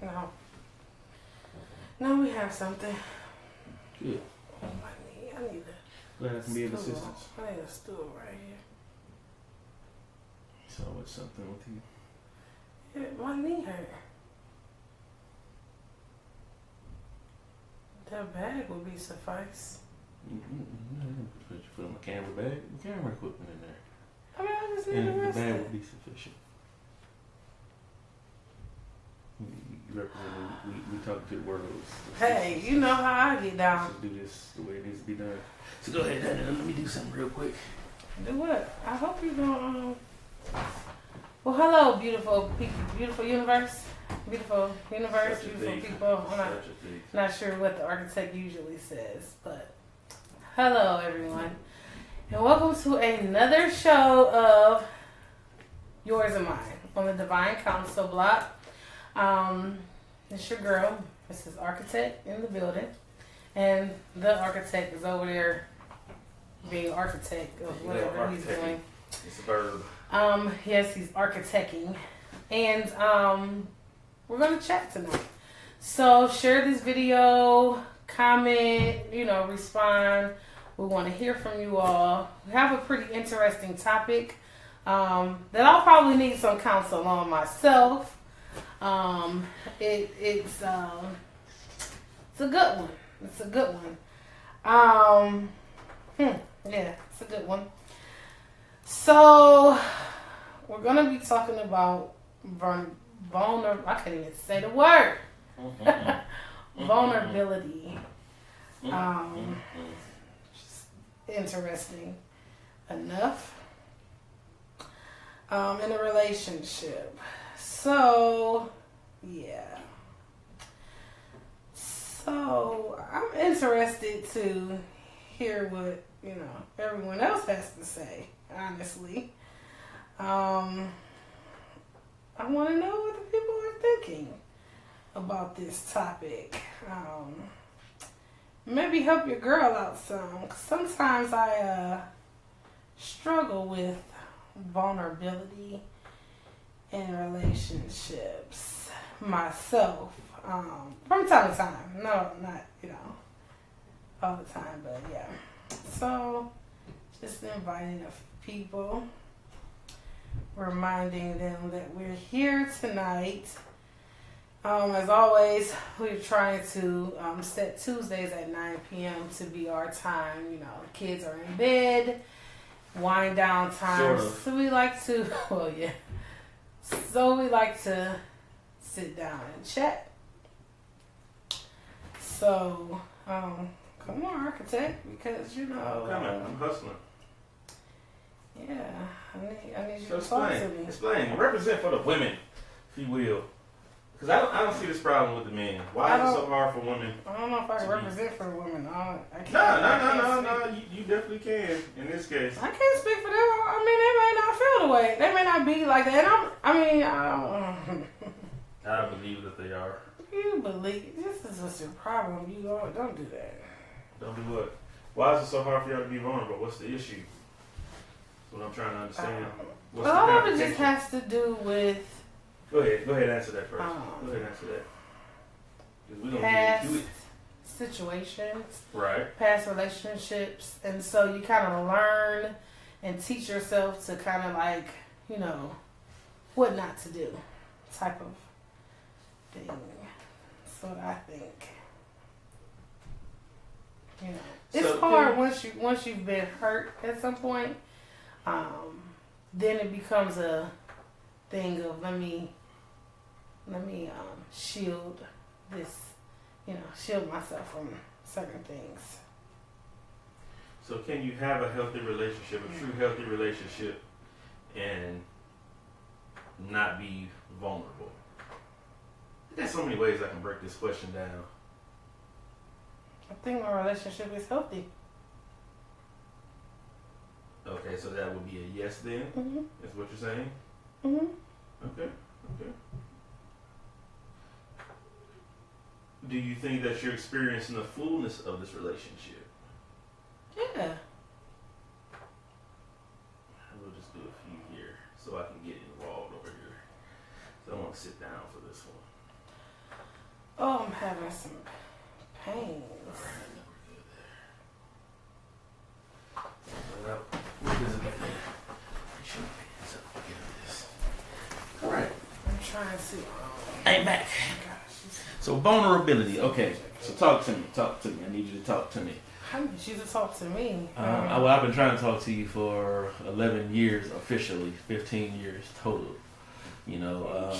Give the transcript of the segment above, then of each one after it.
No. No, we have something. Good. I need a Glad I can be of stool. assistance. I need a stool right here. It's always something with you. Yeah, my knee hurt. That bag would be suffice. Put your foot in my camera bag. The camera equipment in there. I mean, I just need And to the rest bag it. would be sufficient. You represent, we talk to the world. Hey, you know how I get down. Let's do this the way it needs to be done. So go ahead, Daniel. Let me do something real quick. Do what? I hope you don't. Well, hello, beautiful people, beautiful universe, beautiful people. I'm not sure what the architect usually says, but hello, everyone, and welcome to another show of Yours and Mine on the Divine Counsel Block. It's your girl, Mrs. Architect, in the building, and the architect is over there being architect of whatever he's doing. It's a verb. Yes, he's architecting, and we're gonna chat tonight. So share this video, comment, respond. We want to hear from you all. We have a pretty interesting topic that I'll probably need some counsel on myself. It's a good one. It's a good one. Yeah, it's a good one. So we're gonna be talking about I can't even say the word. Vulnerability. Interesting enough. In a relationship. So yeah. So I'm interested to hear what everyone else has to say. Honestly, I want to know what the people are thinking about this topic. Maybe help your girl out some. 'Cause sometimes I struggle with vulnerability in relationships myself. From time to time. No, not all the time, but yeah. So just inviting a few people, reminding them that we're here tonight. As always, we're trying to set Tuesdays at 9 p.m. to be our time. Kids are in bed, wind down time. Sort of. So we like to, So we like to sit down and chat. So, come on, architect, because I'm hustling. Yeah, I need you So to talk to me. explain. Represent for the women, if you will. Because I don't see this problem with the men. Why is it so hard for women? I don't know if I can represent for the women. I can't. No. You definitely can in this case. I can't speak for them. I mean, they may not feel the way. They may not be like that. And I believe that they are. You believe this is what's your problem. You don't do that. Don't do what? Why is it so hard for y'all to be vulnerable? What's the issue? That's what I'm trying to understand. What's A the lot of it complication? just has to do with Go ahead, answer that first. Go ahead, answer that. 'Cause we don't get past into it. situations, Right. past relationships, and so you kind of learn and teach yourself to kind of what not to do, type of thing. That's what I think. It's So, hard once you've been hurt at some point. Then it becomes a thing of let me shield this, shield myself from certain things. So can you have a healthy relationship, a true healthy relationship, and not be vulnerable? There's so many ways I can break this question down. I think my relationship is healthy. Okay, so that would be a yes then? Mm-hmm. Is what you're saying? Mm-hmm. Okay. Do you think that you're experiencing the fullness of this relationship? Yeah. We'll just do a few here so I can get involved over here. So I want to sit down for this one. Oh, I'm having some pains. All right. I'm trying to. Ain't back. So vulnerability. Okay. So talk to me. Talk to me. I need you to talk to me. How you should talk to me? Well, I've been trying to talk to you for 11 years officially, 15 years total. You know,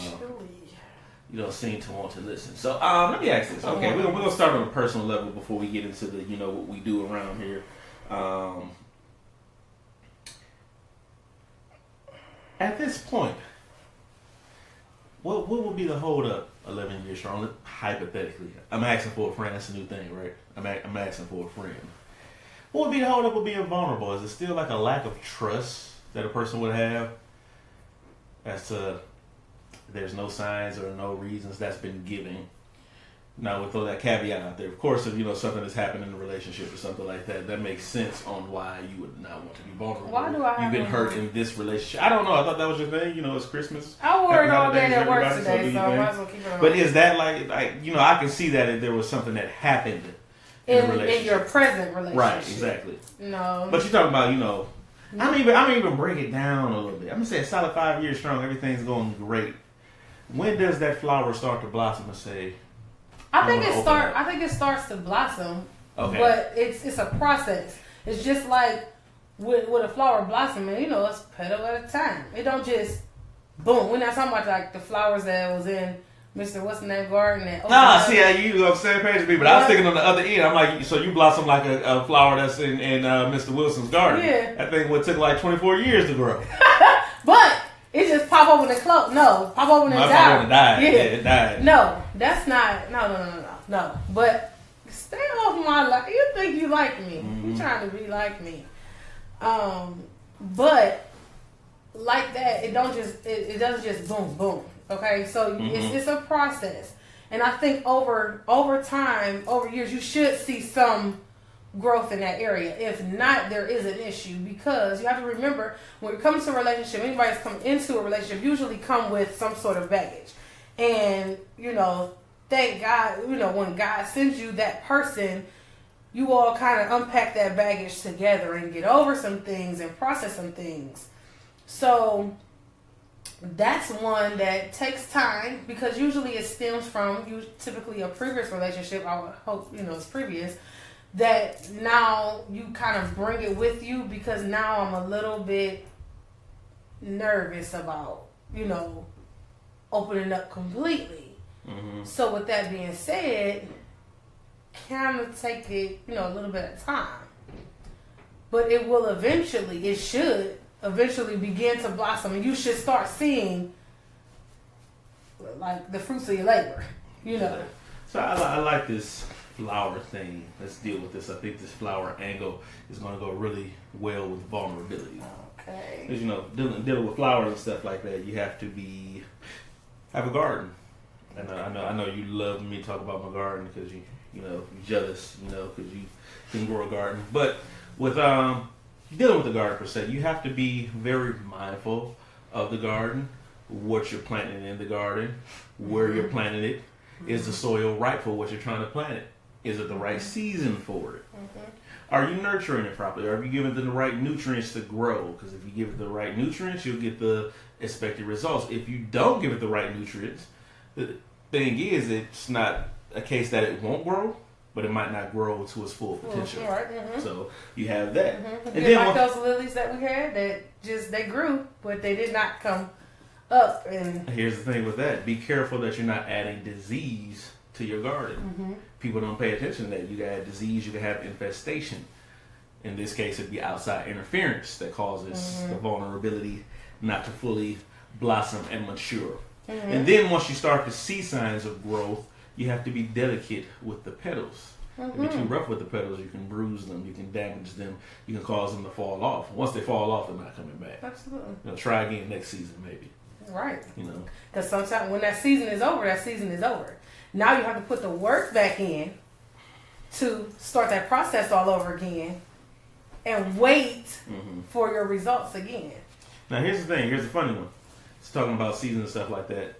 you don't seem to want to listen. So let me ask this. Okay, we're gonna start on a personal level before we get into the, you know, what we do around here. At this point, what would be the hold up 11 years strong? Hypothetically, I'm asking for a friend. That's a new thing, right? I'm asking for a friend. What would be the hold up of being vulnerable? Is it still like a lack of trust that a person would have as to there's no signs or no reasons that's been given? Now, we'll throw that caveat out there. Of course, if you know something has happened in a relationship or something like that, that makes sense on why you would not want to be vulnerable. Why do I? You've been hurt in this relationship. I don't know. I thought that was your thing. You know, it's Christmas. I wore it all day at work today, so I might as well keep it on. But is that like you know, I can see that if there was something that happened in your present relationship, right? Exactly. No, but you're talking about, you know, I'm even break it down a little bit. I'm gonna say a solid 5 years strong. Everything's going great. When does that flower start to blossom and say? I think it starts to blossom, okay. But it's a process. It's just like with a flower blossoming, you know, it's petal at a time. It don't just boom. We're not talking about like the flowers that was in Mr. What's the name garden. See how you on the same page with me, but I was thinking on the other end. I'm like, so you blossom like a flower that's in Mr. Wilson's garden. Yeah, that thing would took like 24 years to grow. But it just pop open and close. No, pop open and die. Yeah, it died. No, that's not. No. But stay off my life. You think you like me? Mm-hmm. You trying to be like me? But like that, it doesn't just boom boom. Okay, so it's a process, and I think over time, over years, you should see some growth in that area. If not, there is an issue, because you have to remember, when it comes to a relationship, anybody that's coming into a relationship usually come with some sort of baggage. And, you know, thank God, you know, when God sends you that person, you all kind of unpack that baggage together and get over some things and process some things. So that's one that takes time, because usually it stems from typically a previous relationship. I would hope, you know, it's previous, that now you kind of bring it with you, because now I'm a little bit nervous about, you know, opening up completely. Mm-hmm. So with that being said, kind of take it, you know, a little bit of time. But it should eventually begin to blossom, and you should start seeing like the fruits of your labor, you know. So I like this flower thing. Let's deal with this. I think this flower angle is going to go really well with vulnerability. Okay. Because, you know, dealing with flowers and stuff like that, you have to have a garden. And I know you love me to talk about my garden because you know, you're jealous, you know, because you can grow a garden. But with dealing with the garden per se, you have to be very mindful of the garden, what you're planting in the garden, where you're planting it. Is the soil right for what you're trying to plant it? Is it the right season for it? Mm-hmm. Are you nurturing it properly? Are you giving it the right nutrients to grow? Because if you give it the right nutrients, you'll get the expected results. If you don't give it the right nutrients, the thing is, it's not a case that it won't grow, but it might not grow to its full potential. Right. Mm-hmm. So you have that. Mm-hmm. And then like those lilies that we had that they grew, but they did not come up. And here's the thing with that: be careful that you're not adding disease to your garden. Mm-hmm. People don't pay attention to that. You can add disease, you can have infestation. In this case, it'd be outside interference that causes the vulnerability not to fully blossom and mature. Mm-hmm. And then once you start to see signs of growth, you have to be delicate with the petals. If you're too rough with the petals, you can bruise them, you can damage them, you can cause them to fall off. Once they fall off, they're not coming back. Absolutely. You know, try again next season, maybe. Right. You know, because sometimes when that season is over, that season is over. Now you have to put the work back in to start that process all over again and wait for your results again. Now here's the thing. Here's the funny one. It's talking about seasons and stuff like that.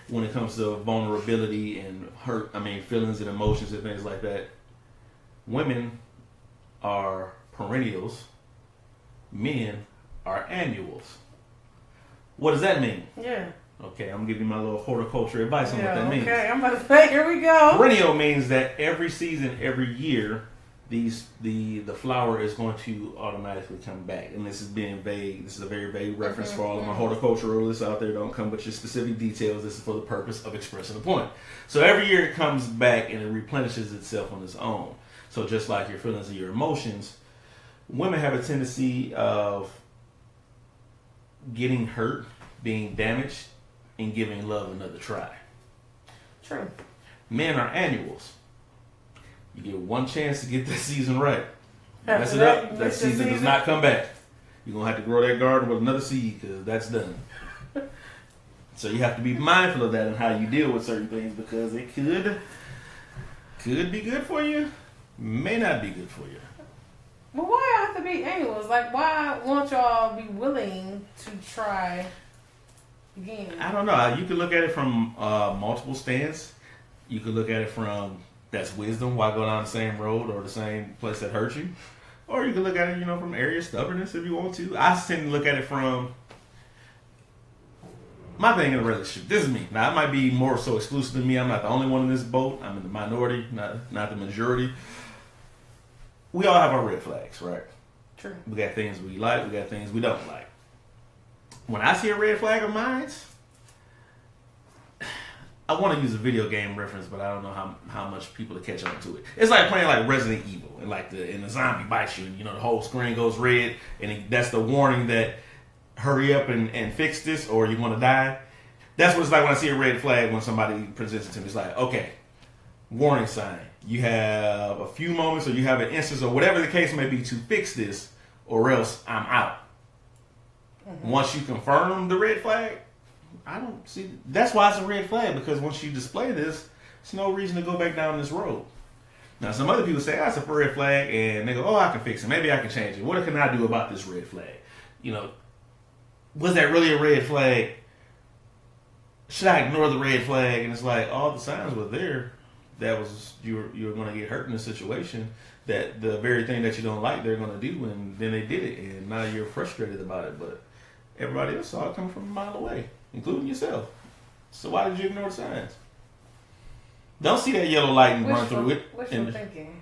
when it comes to vulnerability and hurt. I mean, feelings and emotions and things like that. Women are perennials. Men are annuals. What does that mean? Yeah. Okay, I'm giving you my little horticulture advice on what that means. Okay, I'm about to say, here we go. Perennial means that every season, every year, the flower is going to automatically come back. And this is being vague. This is a very vague reference for all of my horticulturalists out there. Don't come with your specific details. This is for the purpose of expressing the point. So every year it comes back and it replenishes itself on its own. So just like your feelings and your emotions, women have a tendency of getting hurt, being damaged, and giving love another try. True. Men are annuals. You get one chance to get that season right. Mess it up, that season does not come back. You're going to have to grow that garden with another seed because that's done. So you have to be mindful of that and how you deal with certain things because it could be good for you, may not be good for you. Well, why have to be annuals? Like, why won't y'all be willing to try again? I don't know. You could look at it from multiple stands. You could look at it from that's wisdom. Why go down the same road or the same place that hurt you? Or you can look at it, from area of stubbornness if you want to. I tend to look at it from my thing in a relationship. This is me. Now, it might be more so exclusive to me. I'm not the only one in this boat. I'm in the minority, not the majority. We all have our red flags, right? True. We got things we like. We got things we don't like. When I see a red flag of mine, I want to use a video game reference, but I don't know how much people to catch on to it. It's like playing like Resident Evil, and and the zombie bites you, and the whole screen goes red, and that's the warning that hurry up and fix this, or you want to die. That's what it's like when I see a red flag when somebody presents it to me. It's like, okay, warning sign. You have a few moments, or you have an instance, or whatever the case may be, to fix this, or else I'm out. Mm-hmm. Once you confirm the red flag, I don't see. That's why it's a red flag, because once you display this, there's no reason to go back down this road. Now, some other people say that's a red flag, and they go, "Oh, I can fix it. Maybe I can change it. What can I do about this red flag? Was that really a red flag? Should I ignore the red flag?" And it's like all the signs were there. That was you were going to get hurt in a situation that the very thing that you don't like they're going to do, and then they did it, and now you're frustrated about it. But everybody else saw it coming from a mile away, including yourself. So why did you ignore the signs? Don't see that yellow light and run through it. Wishful thinking.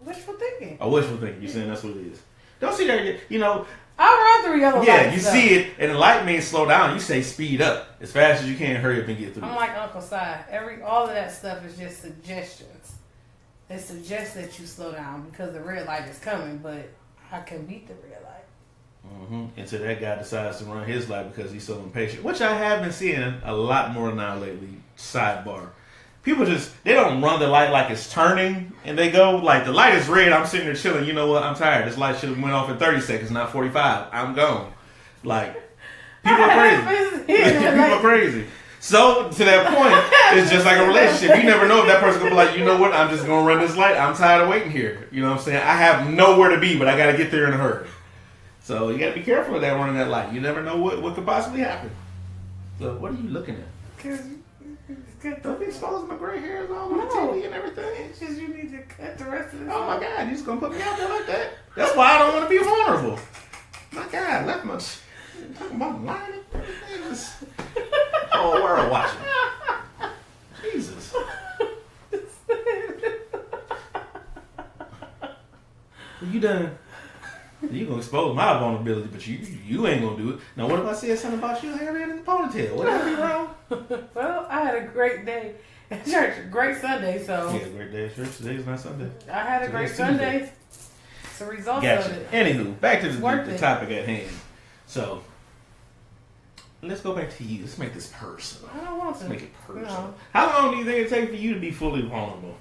Wishful thinking. Oh, wishful thinking. You're saying that's what it is. Don't see that. I'll run through yellow lights. Yeah, you see it, and the light means slow down. You say speed up as fast as you can. Hurry up and get through. I'm like Uncle Si. All of that stuff is just suggestions. It suggests that you slow down because the red light is coming, but I can beat the red light. Mm-hmm. Until that guy decides to run his light because he's so impatient, which I have been seeing a lot more now lately. Sidebar. People they don't run the light like it's turning, and they go, like, the light is red, I'm sitting there chilling, you know what, I'm tired. This light should have went off in 30 seconds, not 45. I'm gone. Like, people are crazy. People are crazy. So, to that point, it's just like a relationship. You never know if that person's going to be like, you know what, I'm just going to run this light. I'm tired of waiting here. You know what I'm saying? I have nowhere to be, but I got to get there in a hurry. So, you got to be careful of that running that light. You never know what could possibly happen. So, what are you looking at? Don't be exposing my gray hairs all on the TV and everything. It's just you need to cut the rest of this. Oh my God, you just gonna put me out there like that? That's why I don't want to be vulnerable. My God, left my talking about lying and everything. The whole world watching. Jesus. You done? You gonna expose my vulnerability, but you ain't gonna do it. Now, what if I said something about your hair in the ponytail? Would that be wrong? Well, I had a great day at church, great Sunday. So yeah, great day at church. Today's not Sunday. I had a great Sunday. It's the result of it. Anywho, back to the topic at hand. So let's go back to you. Let's make this personal. I don't want to. Let's make it personal. No. How long do you think it takes for you to be fully vulnerable?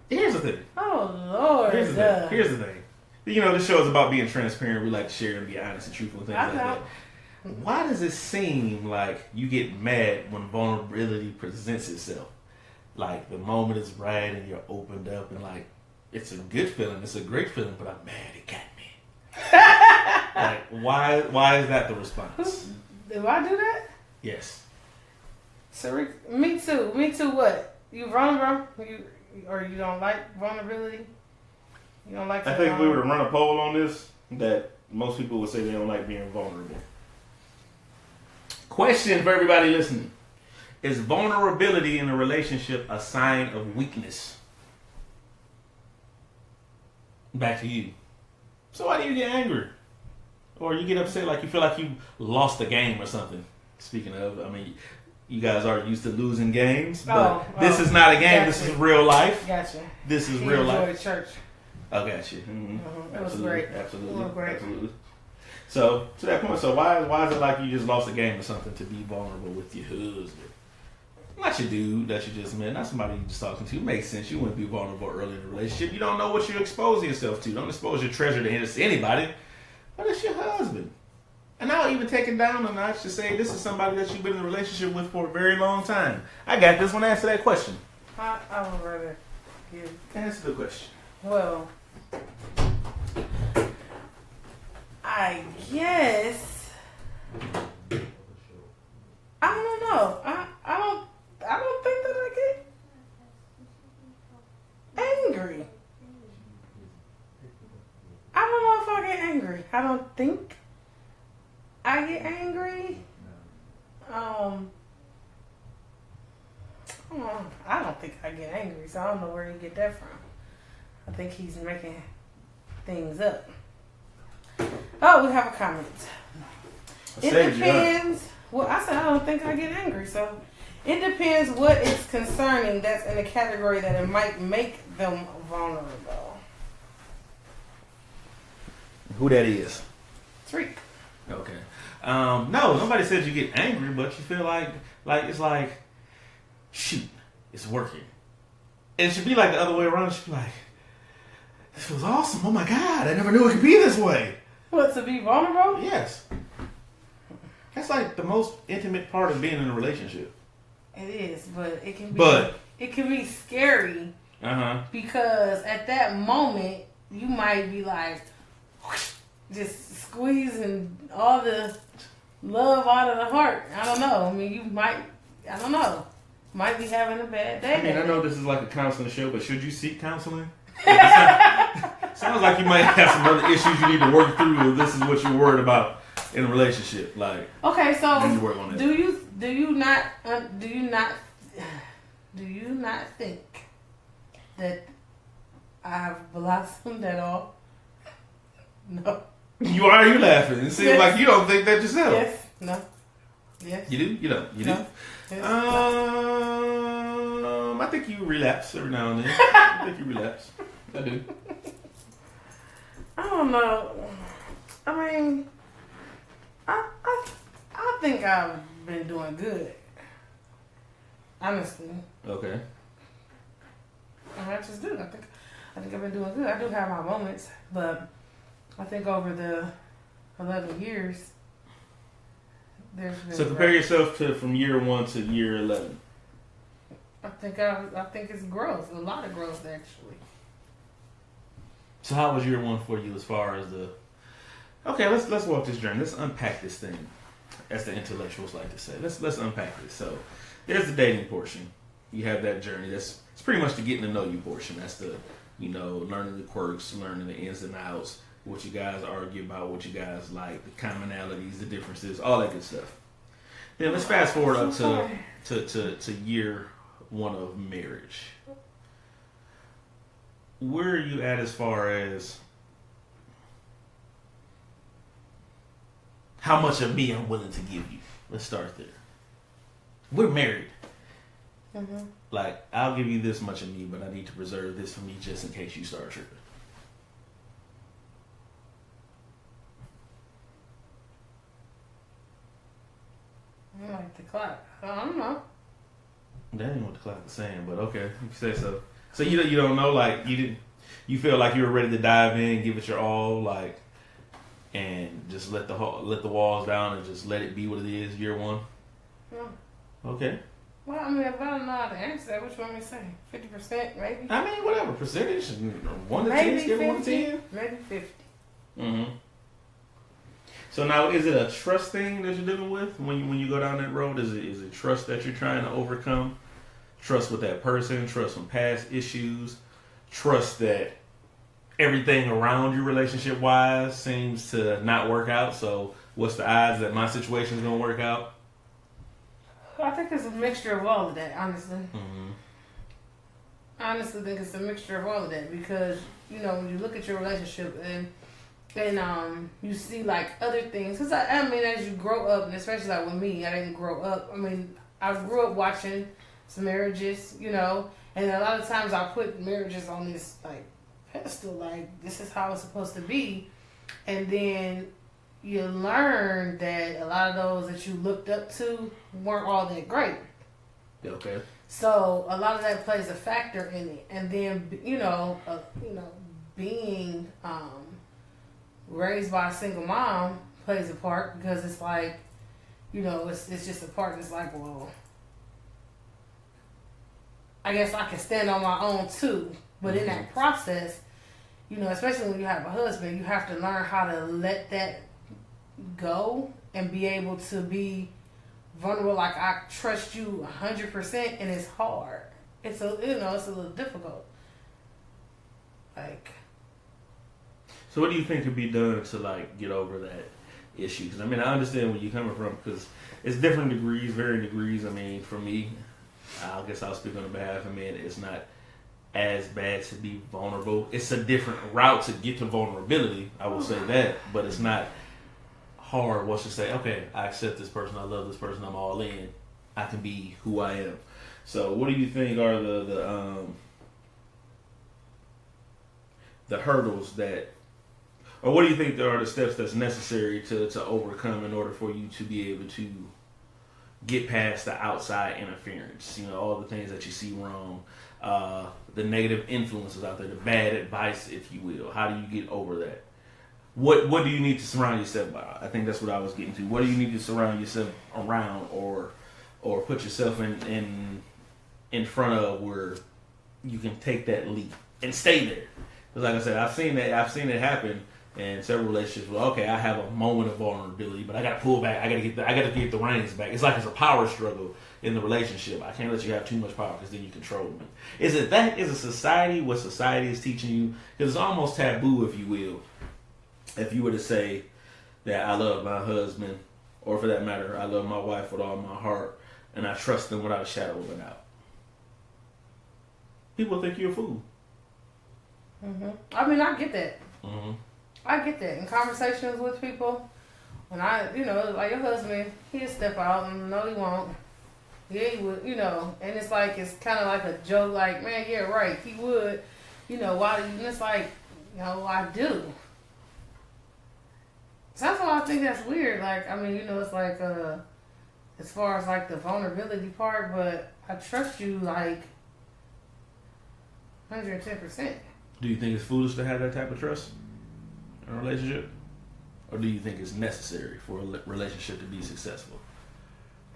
Here's the thing. Oh Lord. Here's the thing. This show is about being transparent. We like to share and be honest and truthful and things like that. Why does it seem like you get mad when vulnerability presents itself? Like, the moment is right and you're opened up and, like, it's a good feeling. It's a great feeling, but I'm mad. It got me. Like, why is that the response? Do I do that? Yes. Tariq, me too. Me too. What? You vulnerable? Or you don't like vulnerability? You don't like. I think if we were to run a poll on this, that most people would say they don't like being vulnerable. Question for everybody listening: is vulnerability in a relationship a sign of weakness? Back to you. So why do you get angry? Or you get upset like you feel like you lost a game or something? Speaking of, I mean, you guys are used to losing games, but this is not a game. Gotcha. This is real life. Gotcha. This is real life. Enjoyed church. I got you. Mm-hmm. It was great. Absolutely. It was great. Absolutely. So to that point, so why is it like you just lost a game or something to be vulnerable with your husband? Not your dude that you just met, not somebody you just talking to. It makes sense. You wouldn't be vulnerable early in the relationship. You don't know what you're exposing yourself to. Don't expose your treasure to anybody. But it's your husband. And I'll even take it down a notch to say this is somebody that you've been in a relationship with for a very long time. I got this one. Answer that question. I would rather give. Answer the question. Well, I guess I don't know. I don't think that I get angry. I don't know if I get angry. I don't think I get angry. I don't think I get angry, so I don't know where you get that from. I think he's making things up. Oh, we have a comment. It depends. Well, I said I don't think I get angry, so it depends what is concerning that's in the category that it might make them vulnerable. Who that is? Tariq. Okay. No, nobody said you get angry, but you feel like it's like, shoot, it's working. And it should be like the other way around. It should be like, this was awesome. Oh my God, I never knew it could be this way. What, to be vulnerable? Yes. That's like the most intimate part of being in a relationship. It is, but it can be scary. Because at that moment you might be like just squeezing all the love out of the heart. I don't know. I mean, I don't know. Might be having a bad day. I mean, I know this is like a counseling show, but should you seek counseling? Sounds like you might have some other issues you need to work through. If this is what you're worried about in a relationship. Like, okay, so you need to work on that. do you not think that I've blossomed at all? No. You laughing? It seems like you don't think that yourself. Yes. No. Yes. You do? You don't? You no. do? Yes. I think you relapse every now and then. I think you relapse. I do. I don't know. I mean, I think I've been doing good. Honestly. Okay. I just do. I think I've been doing good. I do have my moments, but I think over the 11 years, there's been. So compare yourself to from year 1 to year 11. I think it's growth. A lot of growth, actually. So how was year 1 for you as far as the? Okay, let's walk this journey. Let's unpack this thing, as the intellectuals like to say. Let's unpack this. So there's the dating portion. You have that journey. It's pretty much the getting to know you portion. That's the learning the quirks, learning the ins and outs, what you guys argue about, what you guys like, the commonalities, the differences, all that good stuff. Then let's fast forward up to year 1 of marriage. Where are you at as far as how much of me I'm willing to give you? Let's start there. We're married. Mm-hmm. Like, I'll give you this much of me, but I need to preserve this for me just in case you start tripping. I like the clock. I don't know. That ain't what the clock is saying, but okay, if you say so. So you don't know, like you feel like you were ready to dive in, give it your all, like, and just let the walls down and just let it be what it is. Year 1. No. Okay. Well, I mean, if I don't know how to answer that, what you want me to say? 50%, maybe? I mean, whatever percentage, 1 to maybe 10, give 1 to 10. Maybe 50. Mm-hmm. So now, is it a trust thing that you're dealing with when you go down that road? Is it trust that you're trying to overcome? Trust with that person, trust from past issues, trust that everything around you relationship wise seems to not work out. So what's the odds that my situation is gonna work out? I think it's a mixture of all of that, honestly. I honestly think it's a mixture of all of that because, you know, when you look at your relationship and you see like other things, because I mean, as you grow up, and especially like with me, I didn't grow up. I mean, I grew up watching some marriages, you know, and a lot of times I put marriages on this like pedestal, like this is how it's supposed to be, and then you learn that a lot of those that you looked up to weren't all that great. Okay. So a lot of that plays a factor in it, and then being raised by a single mom plays a part because it's like, you know, it's just a part that's like, well, I guess I can stand on my own too. But in that process, you know, especially when you have a husband, you have to learn how to let that go and be able to be vulnerable. Like, I trust you 100%, and it's hard. It's a little difficult. Like, so what do you think could be done to like get over that issue? Because I mean, I understand where you're coming from because it's different degrees, varying degrees. I mean, for me, I guess I'll speak on the behalf of men. It's not as bad to be vulnerable. It's a different route to get to vulnerability. I will say that, but it's not hard once you say, okay, I accept this person, I love this person, I'm all in. I can be who I am. So, what do you think are the hurdles that, or what do you think are the steps that's necessary to overcome in order for you to be able to get past the outside interference? You know, all the things that you see wrong, the negative influences out there, the bad advice, if you will. How do you get over that? What do you need to surround yourself by? I think that's what I was getting to. What do you need to surround yourself around, or put yourself in front of where you can take that leap and stay there? Because like I said, I've seen it happen in several relationships. Well, okay, I have a moment of vulnerability, but I got to pull back. I got to get the reins back. It's like it's a power struggle in the relationship. I can't let you have too much power because then you control me. Is it that? Is it society? What society is teaching you? Because it's almost taboo, if you will. If you were to say that I love my husband, or for that matter, I love my wife with all my heart, and I trust them without a shadow of a doubt, people think you're a fool. I mean, I get that. I get that. In conversations with people, when like your husband, he'll step out and no, he won't. Yeah, he would, and it's like, it's kind of like a joke, like, man, yeah, right, he would, why? And it's like, I do. So that's why I think that's weird. Like, I mean, it's like, as far as like the vulnerability part, but I trust you like 110%. Do you think it's foolish to have that type of trust in a relationship? Or do you think it's necessary for a relationship to be successful?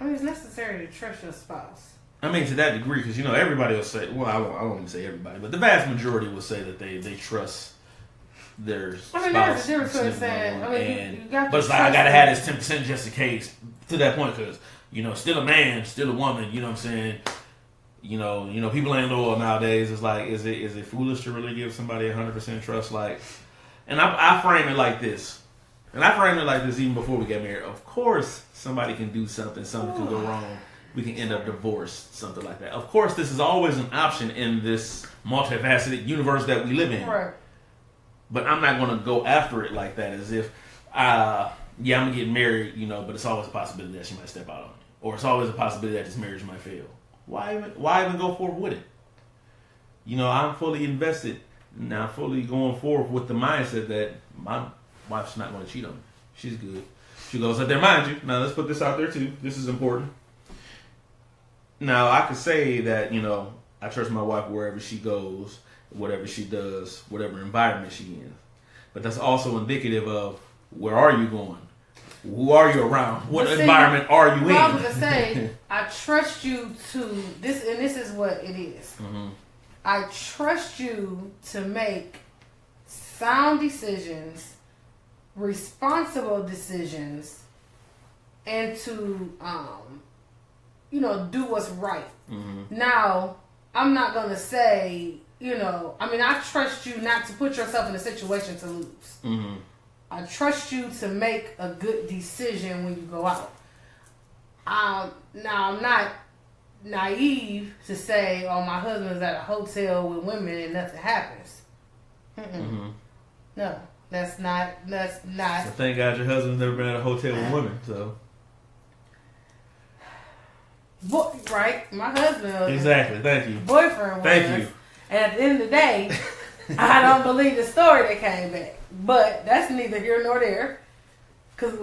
I mean, it's necessary to trust your spouse. I mean, to that degree, because, everybody will say, well, I won't even say everybody, but the vast majority will say that they trust their spouse. I mean, there's a difference between saying, but it's like, I got to have this 10% just in case, to that point, because, still a man, still a woman, you know what I'm saying? People ain't loyal nowadays. It's like, is it foolish to really give somebody 100% trust? Like, and I frame it like this. And I framed it like this even before we got married. Of course, somebody can do something can go wrong. We can end up divorced, something like that. Of course, this is always an option in this multifaceted universe that we live in. Right. But I'm not going to go after it like that as if, I'm going to get married, but it's always a possibility that she might step out on me. Or it's always a possibility that this marriage might fail. Why even go forward with it? I'm fully invested. Now, fully going forward with the mindset that my wife's not going to cheat on me. She's good. She goes out there, mind you. Now, let's put this out there, too. This is important. Now, I could say that, I trust my wife wherever she goes, whatever she does, whatever environment she's in. But that's also indicative of where are you going? Who are you around? What environment are you in? I was going to say, I trust you to this, and this is what it is. Mm-hmm. I trust you to make sound decisions responsible decisions and to, do what's right. Mm-hmm. Now, I'm not going to say, I trust you not to put yourself in a situation to lose. Mm-hmm. I trust you to make a good decision when you go out. Now, I'm not naive to say, oh, my husband's at a hotel with women and nothing happens. Mm-hmm. No, that's not. Well, thank God your husband's never been at a hotel with women, so. Right, my husband. Exactly, thank you. Boyfriend. Thank you. And at the end of the day, I don't believe the story that came back. But that's neither here nor there, because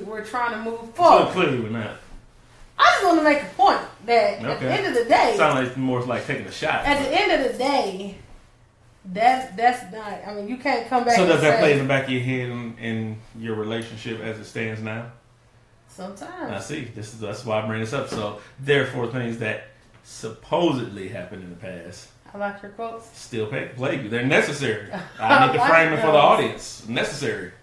we're trying to move forward. So clearly we're not. I just want to make a point that at the end of the day, sounds like it's more like taking a shot. At the end of the day, that's not. I mean, you can't come back. So does that play in the back of your head in your relationship as it stands now? Sometimes. I see. That's why I bring this up. So therefore, things that supposedly happened in the past. I like your quotes. Still plague you. They're necessary. I need to frame it for the audience. Necessary.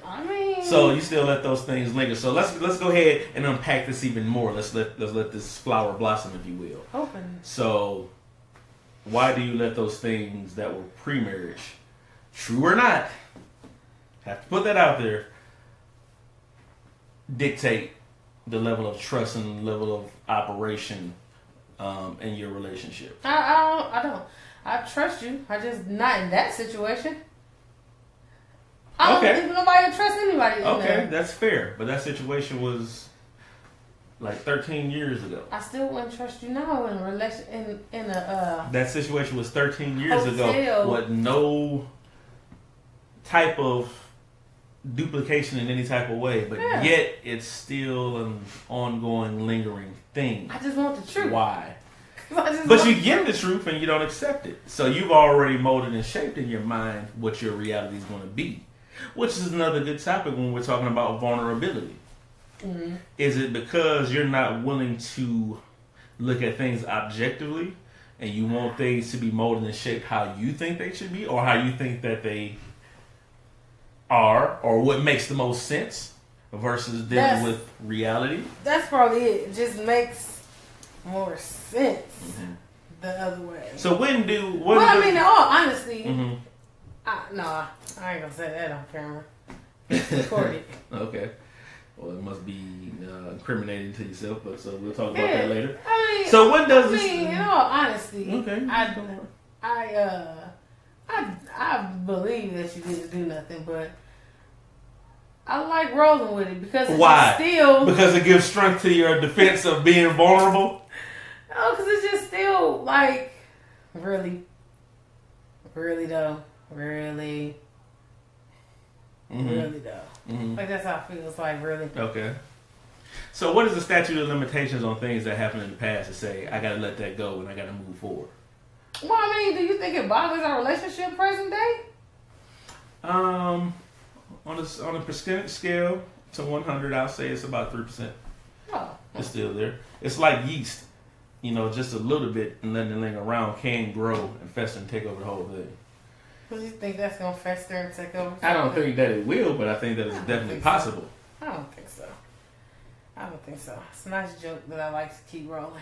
I mean. So you still let those things linger. So let's go ahead and unpack this even more. Let's let this flower blossom, if you will. Open. So why do you let those things that were pre-marriage, true or not, have to put that out there, dictate the level of trust and level of operation in your relationship? I don't. I trust you. I just not in that situation. I don't think nobody would trust anybody. Okay, that's fair. But that situation was like 13 years ago. I still wouldn't trust you now in a relation in a. That situation was 13 years hotel. ago with no type of duplication in any type of way, but yet it's still an ongoing, lingering thing. I just want the truth. Why? But you get the truth and you don't accept it. So you've already molded and shaped in your mind what your reality is going to be. Which is another good topic when we're talking about vulnerability. Mm-hmm. Is it because you're not willing to look at things objectively and you want things to be molded and shaped how you think they should be or how you think that they are or what makes the most sense versus dealing with reality? That's probably it. It just makes more sense the other way. So in all honesty, no, I ain't gonna say that on camera. It's recorded. Okay. Well, it must be incriminating to yourself, but so we'll talk about that later. In all honesty, okay. I believe that you didn't do nothing, but I like rolling with it because it's still because it gives strength to your defense of being vulnerable. No, because it's just still like really though. Really though. Mm-hmm. Like that's how it feels like really. Okay. So what is the statute of limitations on things that happened in the past to say I gotta let that go and I gotta move forward? Well, I mean, do you think it bothers our relationship present day? On a percentage scale to 100, I'll say it's about 3%. Oh. It's still there. It's like yeast. Just a little bit and letting it linger around can grow and fester and take over the whole thing. Do you think that's going to fester and take over? I don't think that it will, but I think that it's definitely possible. I don't think so. It's a nice joke that I like to keep rolling.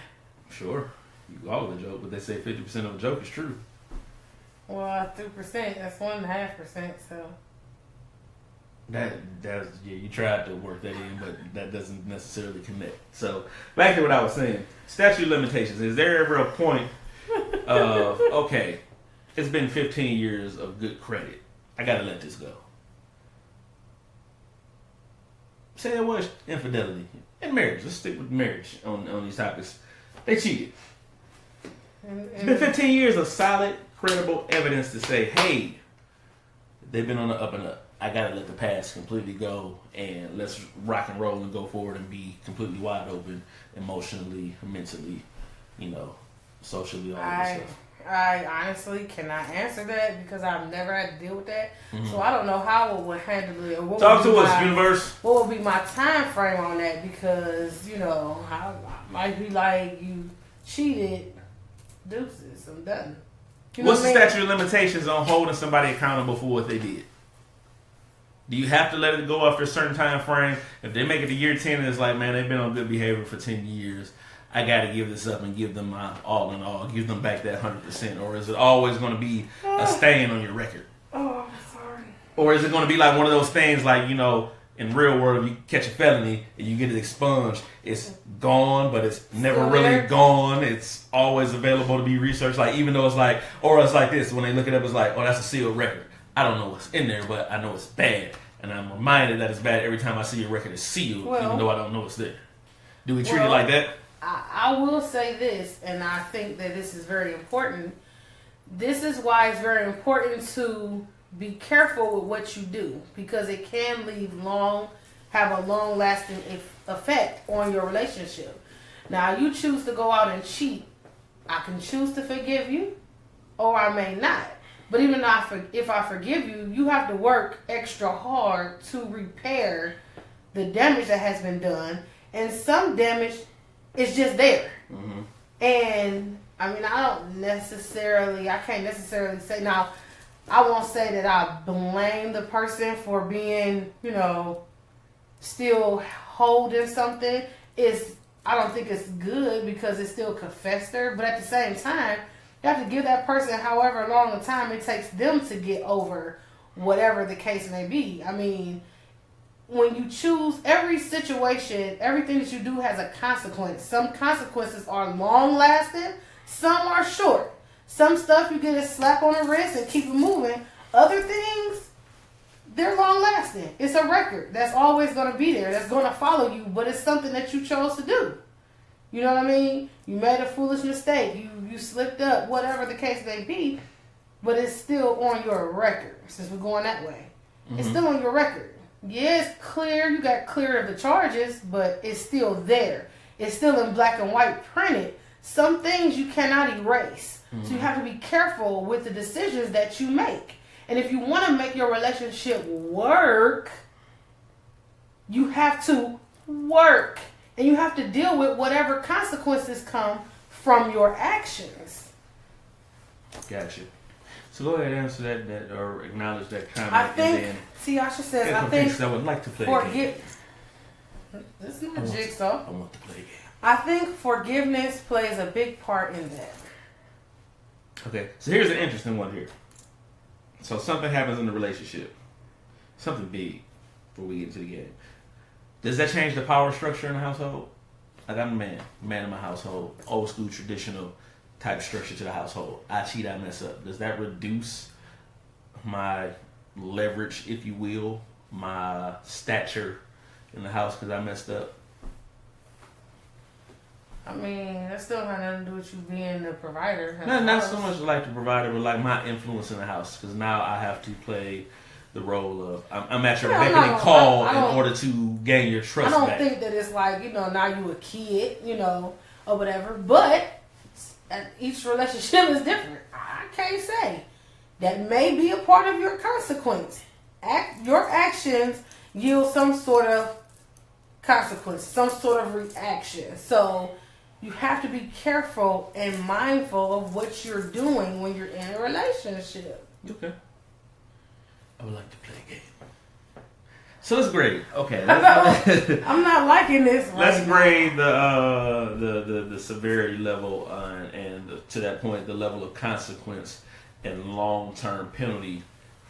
Sure. You call it a joke, but they say 50% of a joke is true. Well, 2%, that's 1.5%, so. You tried to work that in, but that doesn't necessarily connect. So, back to what I was saying. Statute of limitations. Is there ever a point of, okay, it's been 15 years of good credit. I got to let this go. Say it was infidelity. In marriage. Let's stick with marriage on these topics. They cheated. It's been 15 years of solid, credible evidence to say, hey, they've been on the up and up. I gotta let the past completely go and let's rock and roll and go forward and be completely wide open emotionally, mentally, socially, all that stuff. I honestly cannot answer that because I've never had to deal with that. Mm-hmm. So I don't know how I would handle it. Or Talk to us, universe. What would be my time frame on that? Because, I might be like, you cheated, deuces, I'm done. What's the statute of limitations on holding somebody accountable for what they did? Do you have to let it go after a certain time frame? If they make it to year 10 and it's like, man, they've been on good behavior for 10 years, I got to give this up and give them my all in all, give them back that 100%? Or is it always going to be a stain on your record? Oh, I'm sorry. Or is it going to be like one of those things like, you know, in the real world, if you catch a felony and you get it expunged, it's gone, but it's never really gone. It's always available to be researched. Like, even though it's like, or it's like this, when they look it up, it's like, oh, that's a sealed record. I don't know what's in there, but I know it's bad. And I'm reminded that it's bad every time I see a record is sealed, even though I don't know it's there. Do we treat it like that? I will say this, and I think that this is very important. This is why it's very important to be careful with what you do, because it can have a long-lasting effect on your relationship. Now, you choose to go out and cheat. I can choose to forgive you, or I may not. But even if I forgive you, you have to work extra hard to repair the damage that has been done. And some damage is just there. Mm-hmm. And, I mean, I can't necessarily say, now, I won't say that I blame the person for being, you know, still holding something. I don't think it's good because it still could fester. But at the same time, you have to give that person however long a time it takes them to get over whatever the case may be. I mean, when you choose every situation, everything that you do has a consequence. Some consequences are long lasting, some are short. Some stuff you get a slap on the wrist and keep it moving. Other things, they're long lasting. It's a record that's always going to be there, that's going to follow you, but it's something that you chose to do. You know what I mean? You made a foolish mistake. You slipped up, whatever the case may be, but it's still on your record, since we're going that way. Mm-hmm. It's still on your record. Yeah, it's clear. You got clear of the charges, but it's still there. It's still in black and white printed. Some things you cannot erase. Mm-hmm. So you have to be careful with the decisions that you make. And if you want to make your relationship work, you have to work. And you have to deal with whatever consequences come from your actions. Gotcha. So go ahead and answer that or acknowledge that comment. I think, Tiasha says, I think I would like to play a game. This is not Jigsaw. I want to play a game. I think forgiveness plays a big part in that. Okay, so here's an interesting one here. So something happens in the relationship. Something big before we get into the game. Does that change the power structure in the household? Like, I'm a man in my household, old school traditional type structure to the household. I cheat, I mess up. Does that reduce my leverage, if you will, my stature in the house because I messed up? I mean, that still has nothing to do with you being the provider. Not so much like the provider, but like my influence in the house, because now I have to play the role of I'm at your beck and call in order to gain your trust back. I don't think that it's like, you know, now you a kid, you know, or whatever. But each relationship is different. I can't say. That may be a part of your consequence. Your actions yield some sort of consequence, some sort of reaction. So you have to be careful and mindful of what you're doing when you're in a relationship. Okay. I would like to play a game. So let's grade. Okay. I'm not liking this. Let's grade the severity level and to that point the level of consequence and long-term penalty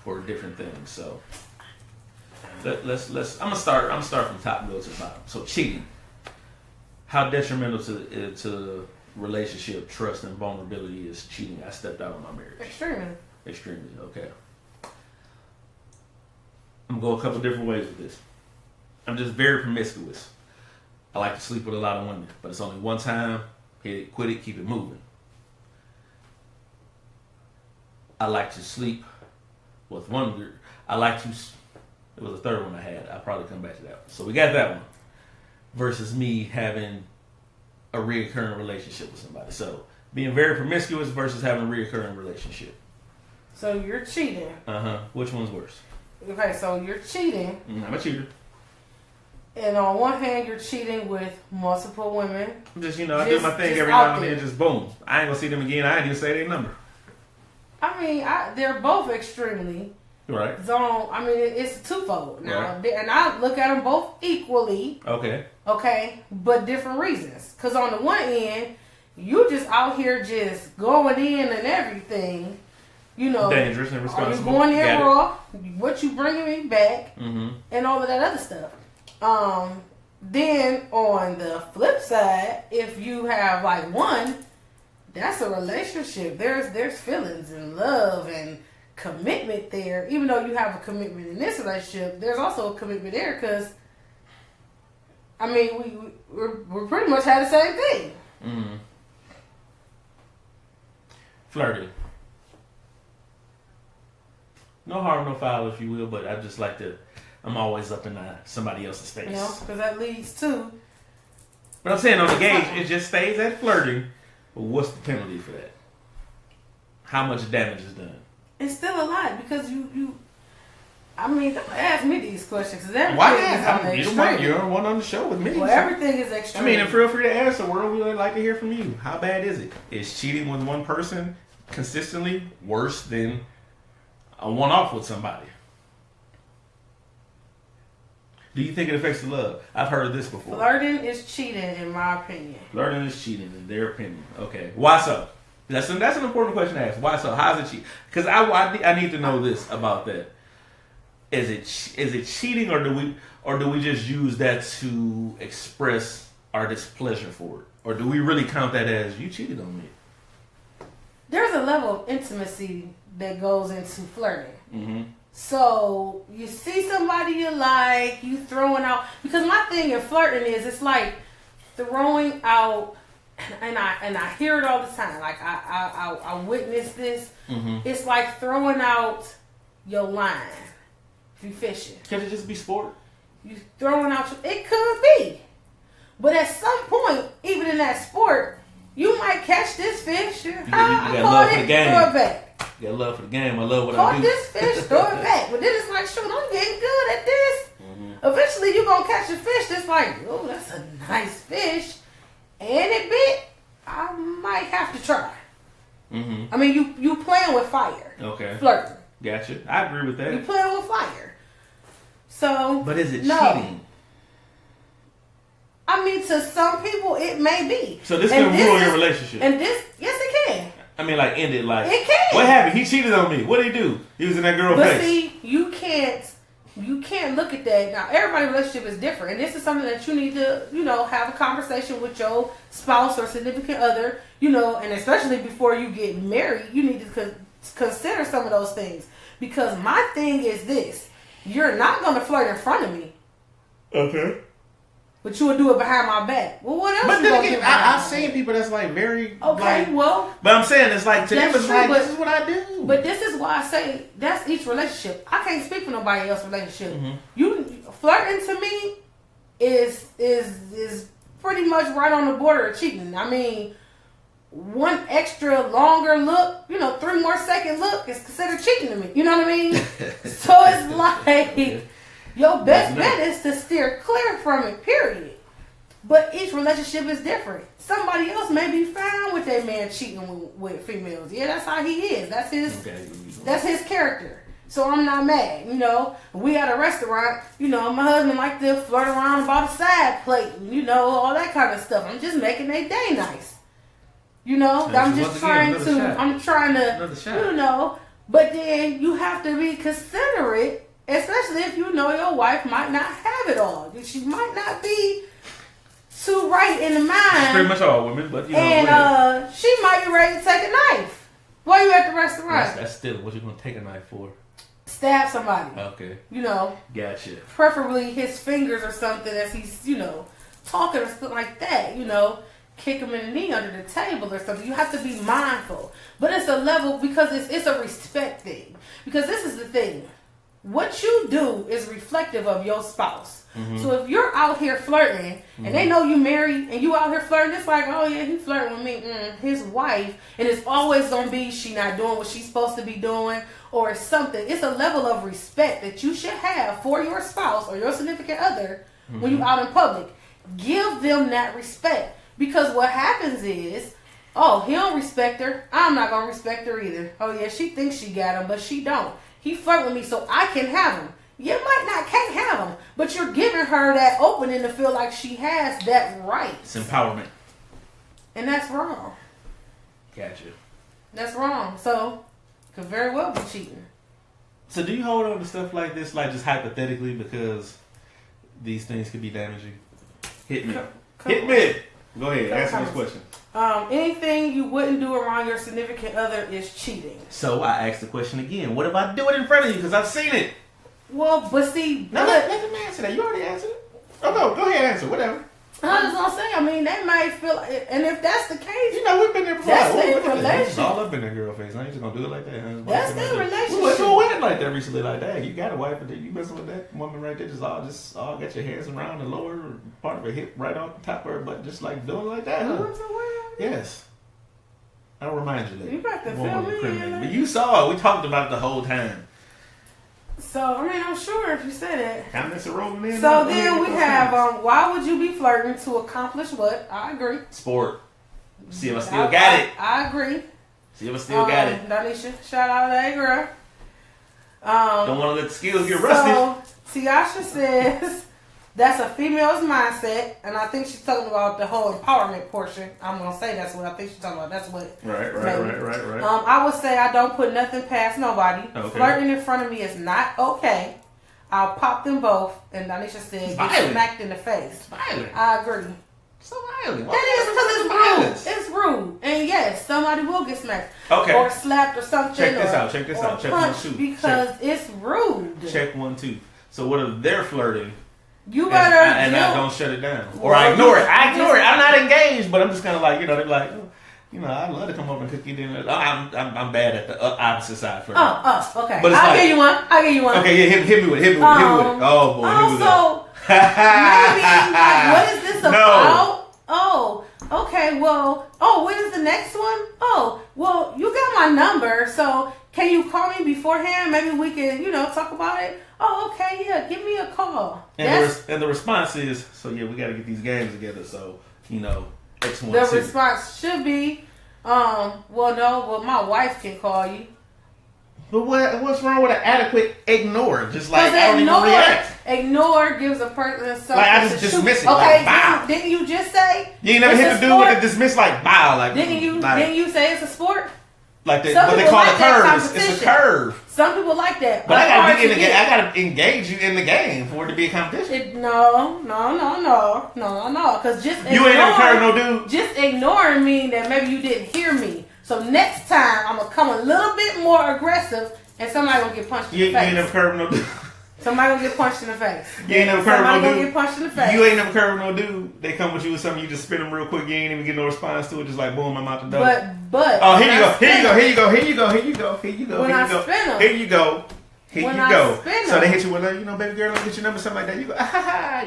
for different things. So let's. I'm gonna start from top and go to the bottom. So cheating. How detrimental to relationship, trust, and vulnerability is cheating? I stepped out of my marriage. Extremely. Okay. I'm going to go a couple different ways with this. I'm just very promiscuous. I like to sleep with a lot of women, but it's only one time. Hit it, quit it, keep it moving. I like to sleep with one girl. It was the third one I had. I'll probably come back to that one. So we got that one. Versus me having a reoccurring relationship with somebody. So being very promiscuous versus having a reoccurring relationship. So you're cheating. Which one's worse? Okay, so you're cheating. I'm a cheater. And on one hand, you're cheating with multiple women. I do my thing every now and then, just boom. I ain't gonna see them again. I ain't even say their number. I mean, they're both extremely. zone. I mean, it's twofold now, and I look at them both equally. Okay, but different reasons. Because on the one end, you just out here just going in and everything. You know, dangerous and responsible. Are you going in raw? What you bringing me back? And all of that other stuff. Then on the flip side, if you have like one, that's a relationship. There's feelings and love and commitment there. Even though you have a commitment in this relationship, there's also a commitment there because, I mean, we pretty much had the same thing. Flirting. No harm, no foul, if you will, but I just like to, I'm always up in somebody else's face. You know, because that leads to. But I'm saying on the gauge, it just stays at flirting. But what's the penalty for that? How much damage is done? It's still a lot because you I mean, don't ask me these questions because everything is You're the one on the show with me. Well, everything is extreme. I mean, and feel free to answer. We would like to hear from you. How bad is it? Is cheating with one person consistently worse than a one-off with somebody? Do you think it affects the love? I've heard this before. Flirting is cheating, in my opinion. Flirting is cheating, in their opinion. Okay. Why so? That's an important question to ask. Why so? How's it cheat? Because I need to know this about that. Is it cheating, or do we just use that to express our displeasure for it, or do we really count that as you cheated on me? There's a level of intimacy that goes into flirting. Mm-hmm. So you see somebody you like, you throwing out, because my thing in flirting is it's like throwing out, and I hear it all the time. Like I witness this. Mm-hmm. It's like throwing out your line if you fishing. Can it just be sport? You throwing out it could be, but at some point, even in that sport, you might catch this fish. You got love for the game. Throw it back. You got love for the game. I love what Caught I do. this fish, throw it back. But then it's like, shoot, I'm getting good at this. Mm-hmm. Eventually, you're going to catch a fish that's like, oh, that's a nice fish. And it bit, I might have to try. Mm-hmm. I mean, you playing with fire. Okay. Flirting. Gotcha. I agree with that. You playing with fire. So, but is it no. cheating? I mean, to some people, it may be. So this can ruin your relationship. And this, yes, it can. I mean, like, end it like... It can. What happened? He cheated on me. What did he do? He was in that girl's face. But see, you can't look at that. Now, everybody's relationship is different. And this is something that you need to, have a conversation with your spouse or significant other, and especially before you get married, you need to consider some of those things. Because my thing is this. You're not going to flirt in front of me. Okay. But you would do it behind my back. Well, what else? But then again, I've seen people that's like very okay. Well, but I'm saying it's like to them it's true, like but, this is what I do. But this is why I say that's each relationship. I can't speak for nobody else's relationship. Mm-hmm. You flirting to me is pretty much right on the border of cheating. I mean, one extra longer look, 3 more second look is considered cheating to me. You know what I mean? So it's like. Your best bet is to steer clear from it, period. But each relationship is different. Somebody else may be fine with that man cheating with females. Yeah, that's how he is. That's his character. So I'm not mad. We at a restaurant, my husband like to flirt around about a side plate, all that kind of stuff. I'm just making their day nice. I'm trying to, but then you have to be considerate. Especially if your wife might not have it all. She might not be too right in the mind. That's pretty much all women, but and she might be ready to take a knife while you at the restaurant. That's still what you're gonna take a knife for. Stab somebody. Okay. Gotcha. Preferably his fingers or something as he's talking or something like that. Kick him in the knee under the table or something. You have to be mindful, but it's a level because it's a respect thing. Because this is the thing. What you do is reflective of your spouse. Mm-hmm. So if you're out here flirting and they know you married and you out here flirting, it's like, oh yeah, he flirting with me. His wife. And it's always going to be she not doing what she's supposed to be doing or something. It's a level of respect that you should have for your spouse or your significant other when you're out in public. Give them that respect. Because what happens is, oh, he don't respect her. I'm not going to respect her either. Oh yeah, she thinks she got him, but she don't. He flirt with me so I can have him. You can't have him, but you're giving her that opening to feel like she has that right. It's empowerment. And that's wrong. Gotcha. That's wrong. So, could very well be cheating. So do you hold on to stuff like this, like just hypothetically, because these things could be damaging? Hit me. Hit me. Go ahead. Answer this question. Anything you wouldn't do around your significant other is cheating. So I asked the question again. What if I do it in front of you? Because I've seen it. Well, but see... No, let them answer that. You already answered it. Oh, no. Go ahead and answer. Whatever. I was gonna say, I mean, they might feel like, and if that's the case, you know, we've been there before. That's their relationship. It's all up in their girl face. I ain't just gonna do it like that. That's their relationship. We went to a wedding like that recently, like that. You got a wife, but you messing with that woman right there, just all got your hands around the lower part of her hip, right on top of her butt, just like doing it like that. You Huh? went to a wedding? Yes. I'll remind you that. You got to feel me. But you saw it. We talked about it the whole time. So, I mean, I'm sure if you said it. Comments are rolling in. So then we have, why would you be flirting to accomplish what? I agree. Sport. See if I still got it. I agree. See if I still got it. Danisha, shout out to that girl. Don't want to let the skills get rusty. So, Tiasha says, that's a female's mindset, and I think she's talking about the whole empowerment portion. I'm going to say that's what I think she's talking about. That's what. Right. I would say I don't put nothing past nobody. Okay. Flirting in front of me is not okay. I'll pop them both, and Danisha said, get smacked in the face. It's violent. I agree. So violent. That is because it's rude. And yes, somebody will get smacked. Okay. Or slapped or something. Check this out. Check punched 1, 2. Because it's rude. Check 1, 2. So what if they're flirting? You better and I don't shut it down, or I ignore it. I'm not engaged, but I'm just kind of like, they're like, I'd love to come over and cook you dinner. I'm bad at the opposite side for okay. But I'll give you one. Okay, yeah, hit me with it. Oh boy. Also, maybe what is this about? Oh, okay. Well, what is the next one? Oh, well, you got my number, so can you call me beforehand? Maybe we can, talk about it. Oh, okay, yeah, give me a call. And the response is, we got to get these games together. So, X, 1, 2. The response should be, my wife can call you. But what's wrong with an adequate ignore? Just like I don't even react. Ignore gives a person something. Like I just dismiss it. Okay, like, bow. Didn't you just say? You ain't never hit the dude with the dismiss like bow. Like didn't you say it's a sport? Like what they call a curve. It's a curve. Some people like that. But I gotta get in the game. I gotta engage you in the game for it to be a competition. No. Because just you ain't never curved no dude. Just ignoring me that maybe you didn't hear me. So next time I'm gonna come a little bit more aggressive, and somebody gonna get punched in the face. You ain't never curved no dude. Somebody gonna get punched in the face. You ain't never curved no dude. Somebody gonna get punched in the face. You ain't never curved no dude. They come with you with something, you just spin them real quick. You ain't even get no response to it. Just like boom, I'm out the door. But oh, here you go. Here you go. When I spin them. Here you go. Spin so they hit you with baby girl, let me get your number, something like that. You go,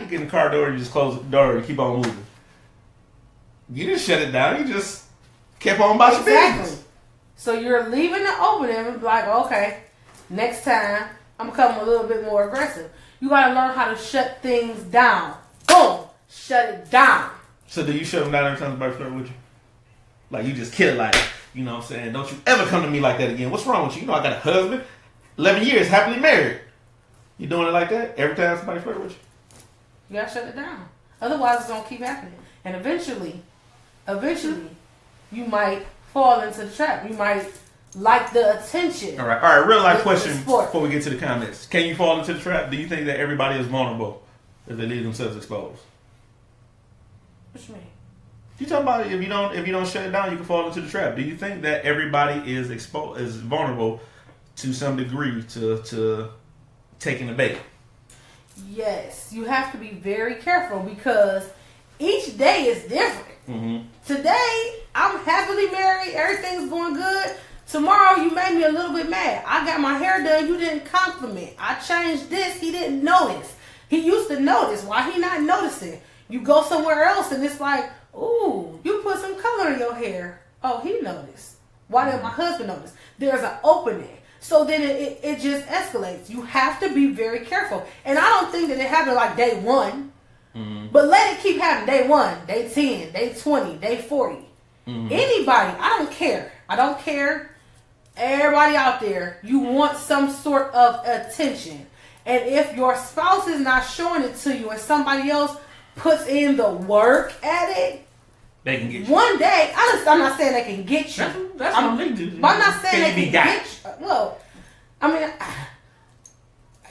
you get in the car door, you just close the door, you keep on moving. You didn't shut it down. You just kept on about your business. So you're leaving the opening like, okay, next time I'm coming a little bit more aggressive. You gotta learn how to shut things down. Boom, shut it down. So do you shut them down every time somebody flirt with you? Like you just kill it, like, you know what I'm saying? Don't you ever come to me like that again. What's wrong with you? I got a husband, 11 years, happily married. You doing it like that every time somebody flirt with you? You gotta shut it down. Otherwise, it's gonna keep happening, and eventually, you might fall into the trap. You might like the attention. All right. Real life question before we get to the comments. Can you fall into the trap? Do you think that everybody is vulnerable if they leave themselves exposed? What you mean? You talking about if you don't shut it down, you can fall into the trap. Do you think that everybody is vulnerable to some degree to taking the bait? Yes, you have to be very careful because each day is different. Mm-hmm. Today, I'm happily married. Everything's going good. Tomorrow, you made me a little bit mad. I got my hair done. You didn't compliment. I changed this. He didn't notice. He used to notice. Why he not noticing? You go somewhere else and it's like, ooh, you put some color in your hair. Oh, he noticed. Why didn't my husband notice? There's an opening. So then it just escalates. You have to be very careful. And I don't think that it happened like day one. Mm-hmm. But let it keep happening. Day 1, day 10, day 20, day 40. Mm-hmm. Anybody. I don't care. everybody out there, you want some sort of attention. And if your spouse is not showing it to you and somebody else puts in the work at it, they can get you. One day, I'm not saying they can get you. That's what they do. But I'm not saying they can get you. Well, I mean,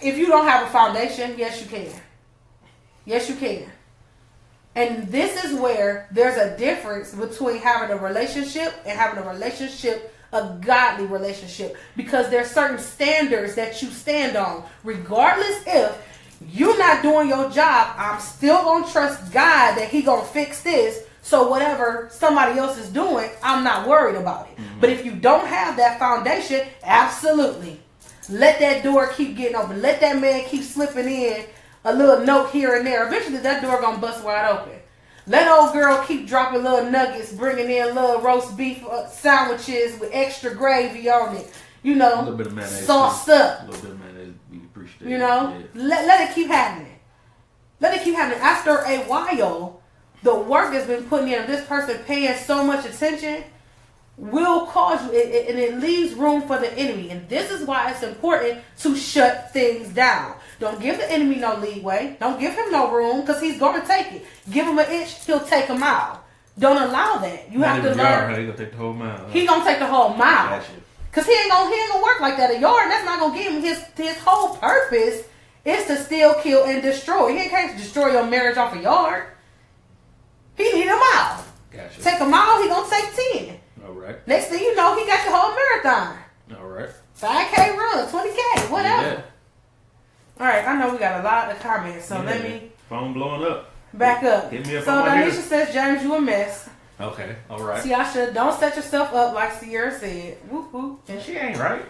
if you don't have a foundation, yes, you can. Yes, you can. And this is where there's a difference between having a relationship and having a relationship, a godly relationship, because there's certain standards that you stand on. Regardless if you're not doing your job, I'm still gonna trust God that He gonna fix this. So whatever somebody else is doing, I'm not worried about it. Mm-hmm. But if you don't have that foundation, absolutely, let that door keep getting open. Let that man keep slipping in a little note here and there. Eventually, that door gonna bust wide open. Let old girl keep dropping little nuggets, bringing in little roast beef sandwiches with extra gravy on it. You know, a little bit of mayonnaise, sauced up. A little bit of mayonnaise, we appreciate. You know, yeah. let it keep happening. Let it keep happening. After a while, the work that's been put in, this person paying so much attention, will cause you, and it leaves room for the enemy. And this is why it's important to shut things down. Don't give the enemy no leeway. Don't give him no room, because he's going to take it. Give him an inch, he'll take a mile. Don't allow that. You have to learn. He's going to take the whole mile. He's going to take the whole mile. Because he ain't gonna work like that. A yard, that's not going to give him his whole purpose is to steal, kill, and destroy. He can't destroy your marriage off a yard. He need a mile. Gotcha. Take a mile, he going to take 10. All right. Next thing you know, he got the whole marathon. All right. 5K run, 20K, whatever. Yeah. All right, I know we got a lot of comments, so let me... Phone blowing up. Back up. Hit me up so Danisha says, James, you a mess. Okay, all right. Tiasha, don't set yourself up like Sierra said. Whoop, whoop. And she ain't right.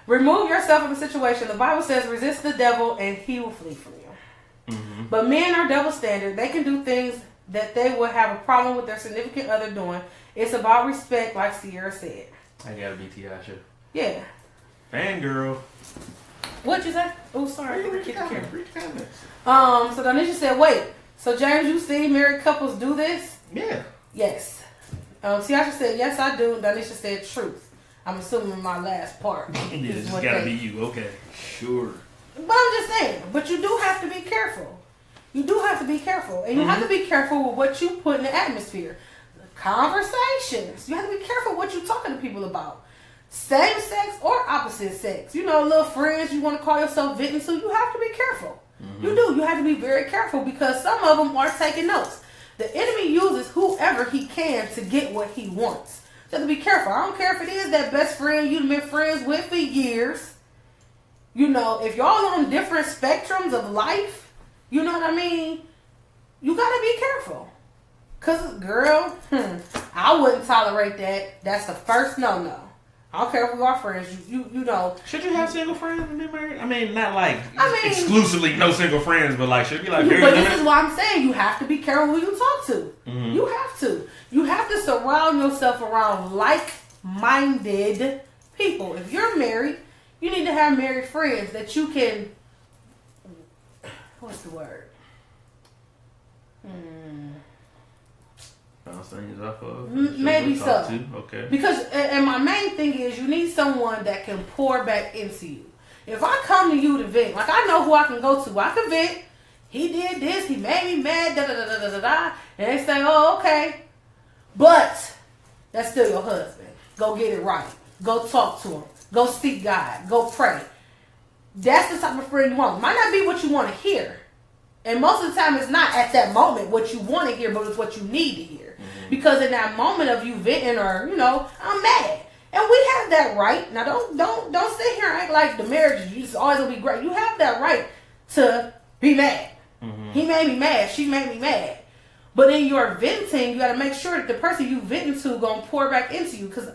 Remove yourself from the situation. The Bible says, resist the devil and he will flee from you. Mm-hmm. But men are double standard. They can do things that they would have a problem with their significant other doing. It's about respect, like Sierra said. I gotta be Tiasha. Yeah. Fangirl. What'd you say? Oh, sorry. So Danisha said, wait. So James, you see married couples do this? Yeah. Yes. Tiasha said, yes, I do. Danisha said, truth. I'm assuming my last part. Yeah, this gotta be you. Okay. Sure. But I'm just saying. But you do have to be careful. You do have to be careful. And you have to be careful with what you put in the atmosphere. Conversations. You have to be careful what you're talking to people about. Same sex or opposite sex. You know, little friends you want to call yourself venting to, you have to be careful. Mm-hmm. You do. You have to be very careful, because some of them are taking notes. The enemy uses whoever he can to get what he wants. So to be careful. I don't care if it is that best friend you've been friends with for years. You know, if y'all on different spectrums of life, you know what I mean? You got to be careful. Because, girl, I wouldn't tolerate that. That's the first no-no. I don't care if we are friends. You know. Should you have single friends and be married? I mean, not like exclusively no single friends, but like should be like very But limited. This is why I'm saying you have to be careful who you talk to. Mm-hmm. You have to. You have to surround yourself around like-minded people. If you're married, you need to have married friends that you can. What's the word? Bounce things off of. Maybe so. Okay. Because, and my main thing is, you need someone that can pour back into you. If I come to you to vent, like I know who I can go to. I can vent. He did this. He made me mad. Da da da da da da. And they say, "Oh, okay," but that's still your husband. Go get it right. Go talk to him. Go seek God. Go pray. That's the type of friend you want. Might not be what you want to hear. And most of the time, it's not at that moment what you want to hear, but it's what you need to hear. Mm-hmm. Because in that moment of you venting, or I'm mad, and we have that right. Now, don't sit here and act like the marriage is always gonna be great. You have that right to be mad. Mm-hmm. He made me mad. She made me mad. But in your venting, you got to make sure that the person you venting to gonna pour back into you. Because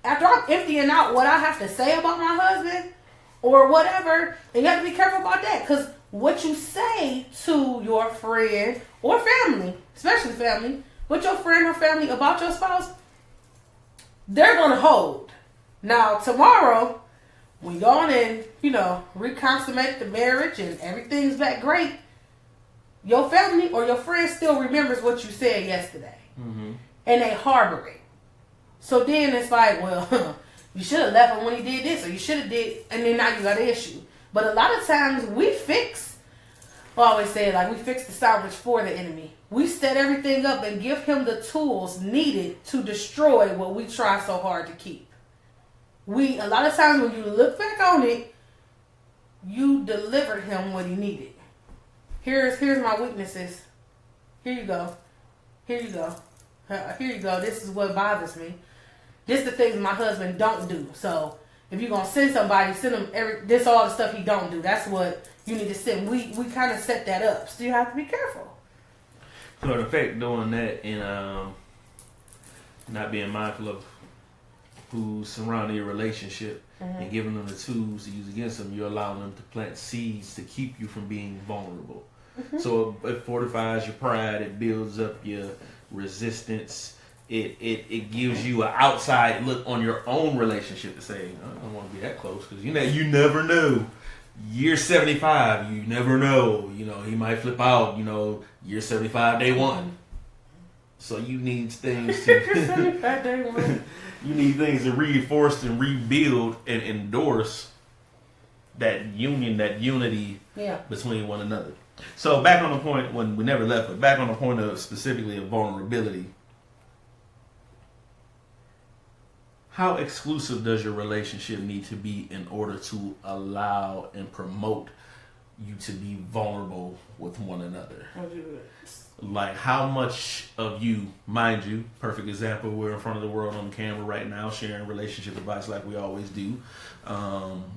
after I'm emptying out what I have to say about my husband or whatever, and you have to be careful about that, because what you say to your friend or family, especially family, what your friend or family about your spouse, they're going to hold. Now, tomorrow, when you go on and, reconsummate the marriage and everything's back great, your family or your friend still remembers what you said yesterday. Mm-hmm. And they harbor it. So then it's like, well, You should have left him when he did this, or you should have did, and then now you got an issue. But a lot of times we fix, I always say, like, we fix the sandwich for the enemy. We set everything up and give him the tools needed to destroy what we try so hard to keep. A lot of times when you look back on it, you delivered him what he needed. Here's my weaknesses. Here you go. Here you go. Here you go. This is what bothers me. This is the things my husband don't do. So if you're gonna send somebody, send him this all the stuff he don't do. That's what you need to send. We kind of set that up. So you have to be careful. So in effect, doing that and not being mindful of who's surrounding your relationship and giving them the tools to use against them, you're allowing them to plant seeds to keep you from being vulnerable. So it fortifies your pride. It builds up your resistance. It gives you an outside look on your own relationship to say, I don't want to be that close because you never know. Year 75, you never know. He might flip out. Year 75, day one. So you need things to you need things to reinforce and rebuild and endorse that union, that unity between one another. So back on the point when we never left, but back on the point of specifically of vulnerability. How exclusive does your relationship need to be in order to allow and promote you to be vulnerable with one another? Like how much of you, mind you, perfect example, we're in front of the world on camera right now sharing relationship advice like we always do.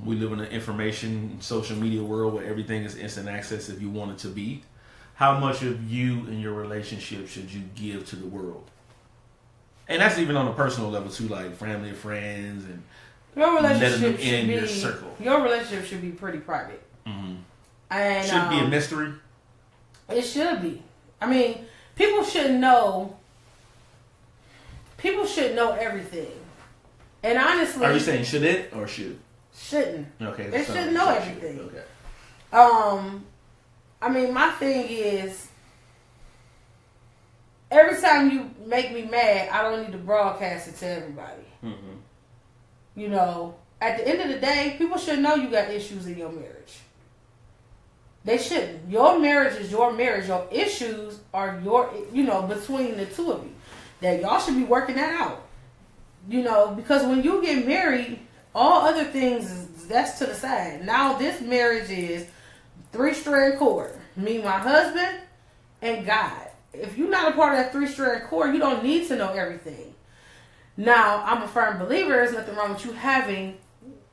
We live in an information social media world where everything is instant access if you want it to be. How much of you in your relationship should you give to the world? And that's even on a personal level too, like family and friends, and your relationship in your circle. Your relationship should be pretty private. And should be a mystery. It should be. I mean, people should know. People should know everything. And honestly, are you saying should it or should? Shouldn't. Okay. They should know everything. Okay. I mean, my thing is, every time you make me mad, I don't need to broadcast it to everybody. At the end of the day, people should know you got issues in your marriage. They shouldn't. Your marriage is your marriage. Your issues are between the two of you. That y'all should be working that out. Because when you get married, all other things, that's to the side. Now this marriage is 3-strand cord. Me, my husband, and God. If you're not a part of that 3-strand cord, you don't need to know everything. Now, I'm a firm believer. There's nothing wrong with you having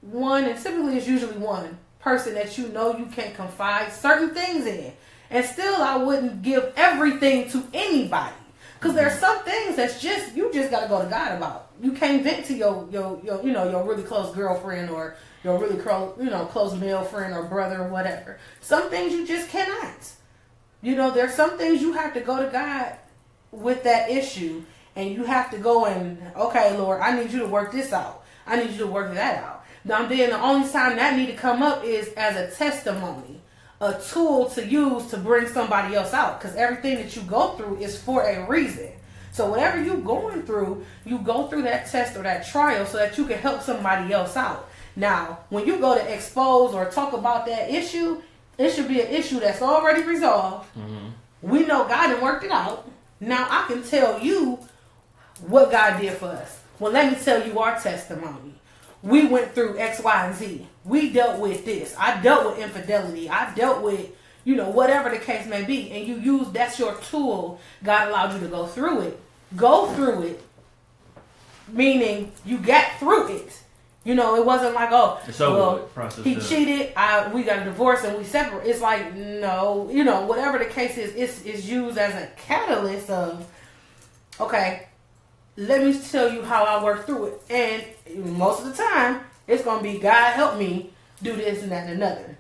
one, and typically it's usually one person that you can confide certain things in. And still, I wouldn't give everything to anybody. Because there's some things that's you just got to go to God about. You can't vent to your really close girlfriend or your really close male friend or brother or whatever. Some things you just cannot. There's some things you have to go to God with that issue, and you have to go and, okay, Lord, I need you to work this out. I need you to work that out. Now, then the only time that need to come up is as a testimony, a tool to use to bring somebody else out, because everything that you go through is for a reason. So whatever you're going through, you go through that test or that trial so that you can help somebody else out. Now, when you go to expose or talk about that issue, it should be an issue that's already resolved. We know God had worked it out. Now I can tell you what God did for us. Well, let me tell you our testimony. We went through X, Y, and Z. We dealt with this. I dealt with infidelity. I dealt with, whatever the case may be. And that's your tool. God allowed you to go through it. Go through it. Meaning you got through it. It wasn't like, he cheated, we got a divorce and we separate. It's like, no, whatever the case is used as a catalyst of, okay, let me tell you how I work through it. And most of the time, it's going to be, God help me do this and that and another.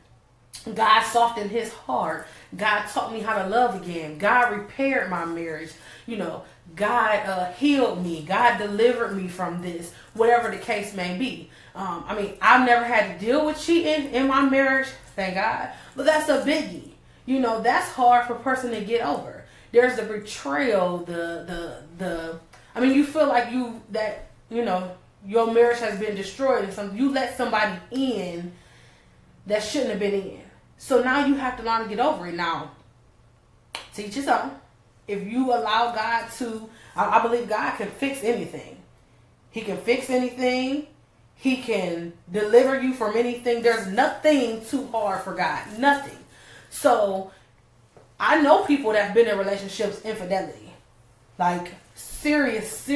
God softened his heart. God taught me how to love again. God repaired my marriage. God healed me. God delivered me from this, whatever the case may be. I've never had to deal with cheating in my marriage, thank God. But that's a biggie. That's hard for a person to get over. There's the betrayal, you feel like your marriage has been destroyed and you let somebody in that shouldn't have been in. So now you have to learn to get over it. Now, teach his own. If you allow God to, I believe God can fix anything. He can fix anything. He can deliver you from anything. There's nothing too hard for God. Nothing. So, I know people that have been in relationships infidelity. Like, serious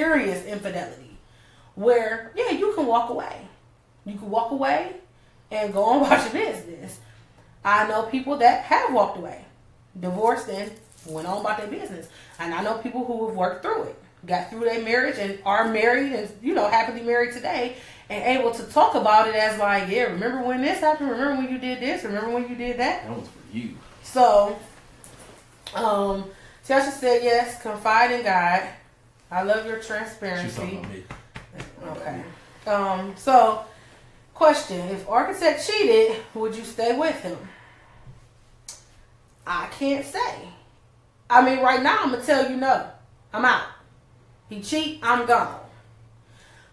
infidelity. Where, yeah, you can walk away. You can walk away and go on about your business. I know people that have walked away, divorced, and went on about their business. And I know people who have worked through it, got through their marriage and are married and, happily married today and able to talk about it as like, yeah, remember when this happened? Remember when you did this? Remember when you did that? That was for you. So, Tasha said, yes, confide in God. I love your transparency. She's talking about me. Okay. So, question. If Architect cheated, would you stay with him? I can't say. I mean, right now, I'm going to tell you no. I'm out. He cheat, I'm gone.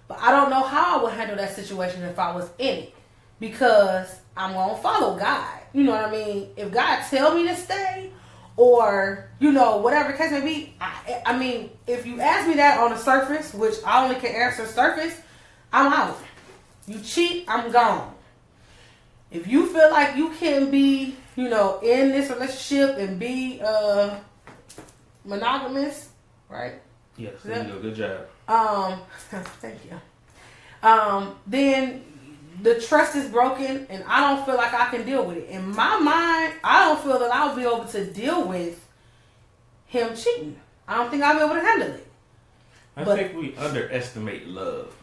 But I don't know how I would handle that situation if I was in it. Because I'm going to follow God. You know what I mean? If God tell me to stay, or, whatever the case may be, I mean, if you ask me that on the surface, which I only can answer surface, I'm out. You cheat, I'm gone. If you feel like you can be, in this relationship and be monogamous, right? Yes, there you go. Good job. Thank you. Then the trust is broken, and I don't feel like I can deal with it. In my mind, I don't feel that I'll be able to deal with him cheating. I don't think I'll be able to handle it. I think we underestimate love.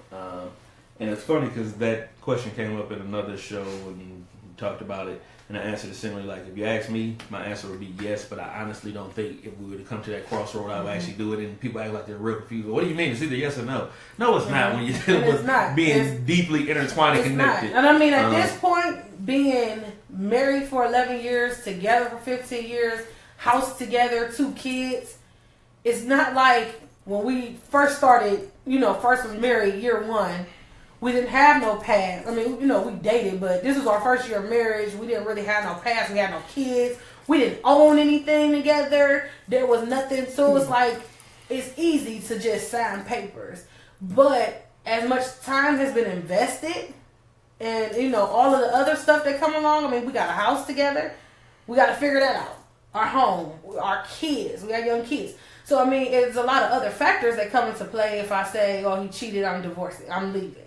And it's funny because that question came up in another show when you talked about it, and I answered it similarly. Like, if you ask me, my answer would be yes, but I honestly don't think if we were to come to that crossroad, I would actually do it. And people act like they're real confused. What do you mean? It's either yes or no. No, it's not when you're dealing with being deeply intertwined and connected. Not. And I mean, at this point, being married for 11 years, together for 15 years, house together, 2 kids, it's not like when we first started, first was married year 1, we didn't have no past. I mean, we dated, but this was our first year of marriage. We didn't really have no past. We had no kids. We didn't own anything together. There was nothing. So it's like, it's easy to just sign papers. But as much time has been invested and, all of the other stuff that come along, I mean, we got a house together. We got to figure that out. Our home, our kids. We got young kids. So, I mean, it's a lot of other factors that come into play if I say, oh, he cheated, I'm divorcing, I'm leaving.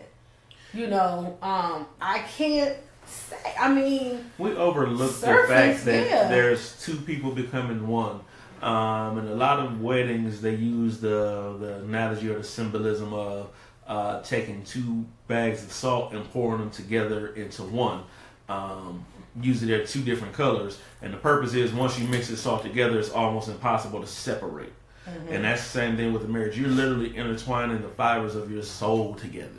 I can't say. I mean, we overlook the fact that there's 2 people becoming one. And a lot of weddings, they use the analogy or the symbolism of taking 2 bags of salt and pouring them together into one. Usually they're 2 different colors, and the purpose is once you mix this salt together, it's almost impossible to separate. Mm-hmm. And that's the same thing with the marriage. You're literally intertwining the fibers of your soul together.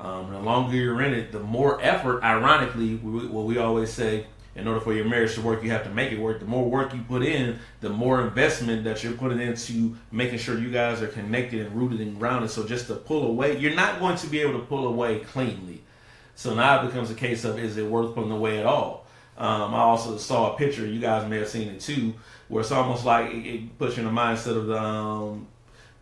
And the longer you're in it, the more effort, ironically, what we always say, in order for your marriage to work, you have to make it work. The more work you put in, the more investment that you're putting into making sure you guys are connected and rooted and grounded. So just to pull away, you're not going to be able to pull away cleanly. So now it becomes a case of, is it worth pulling away at all? I also saw a picture, you guys may have seen it too, where it's almost like it puts you in the mindset of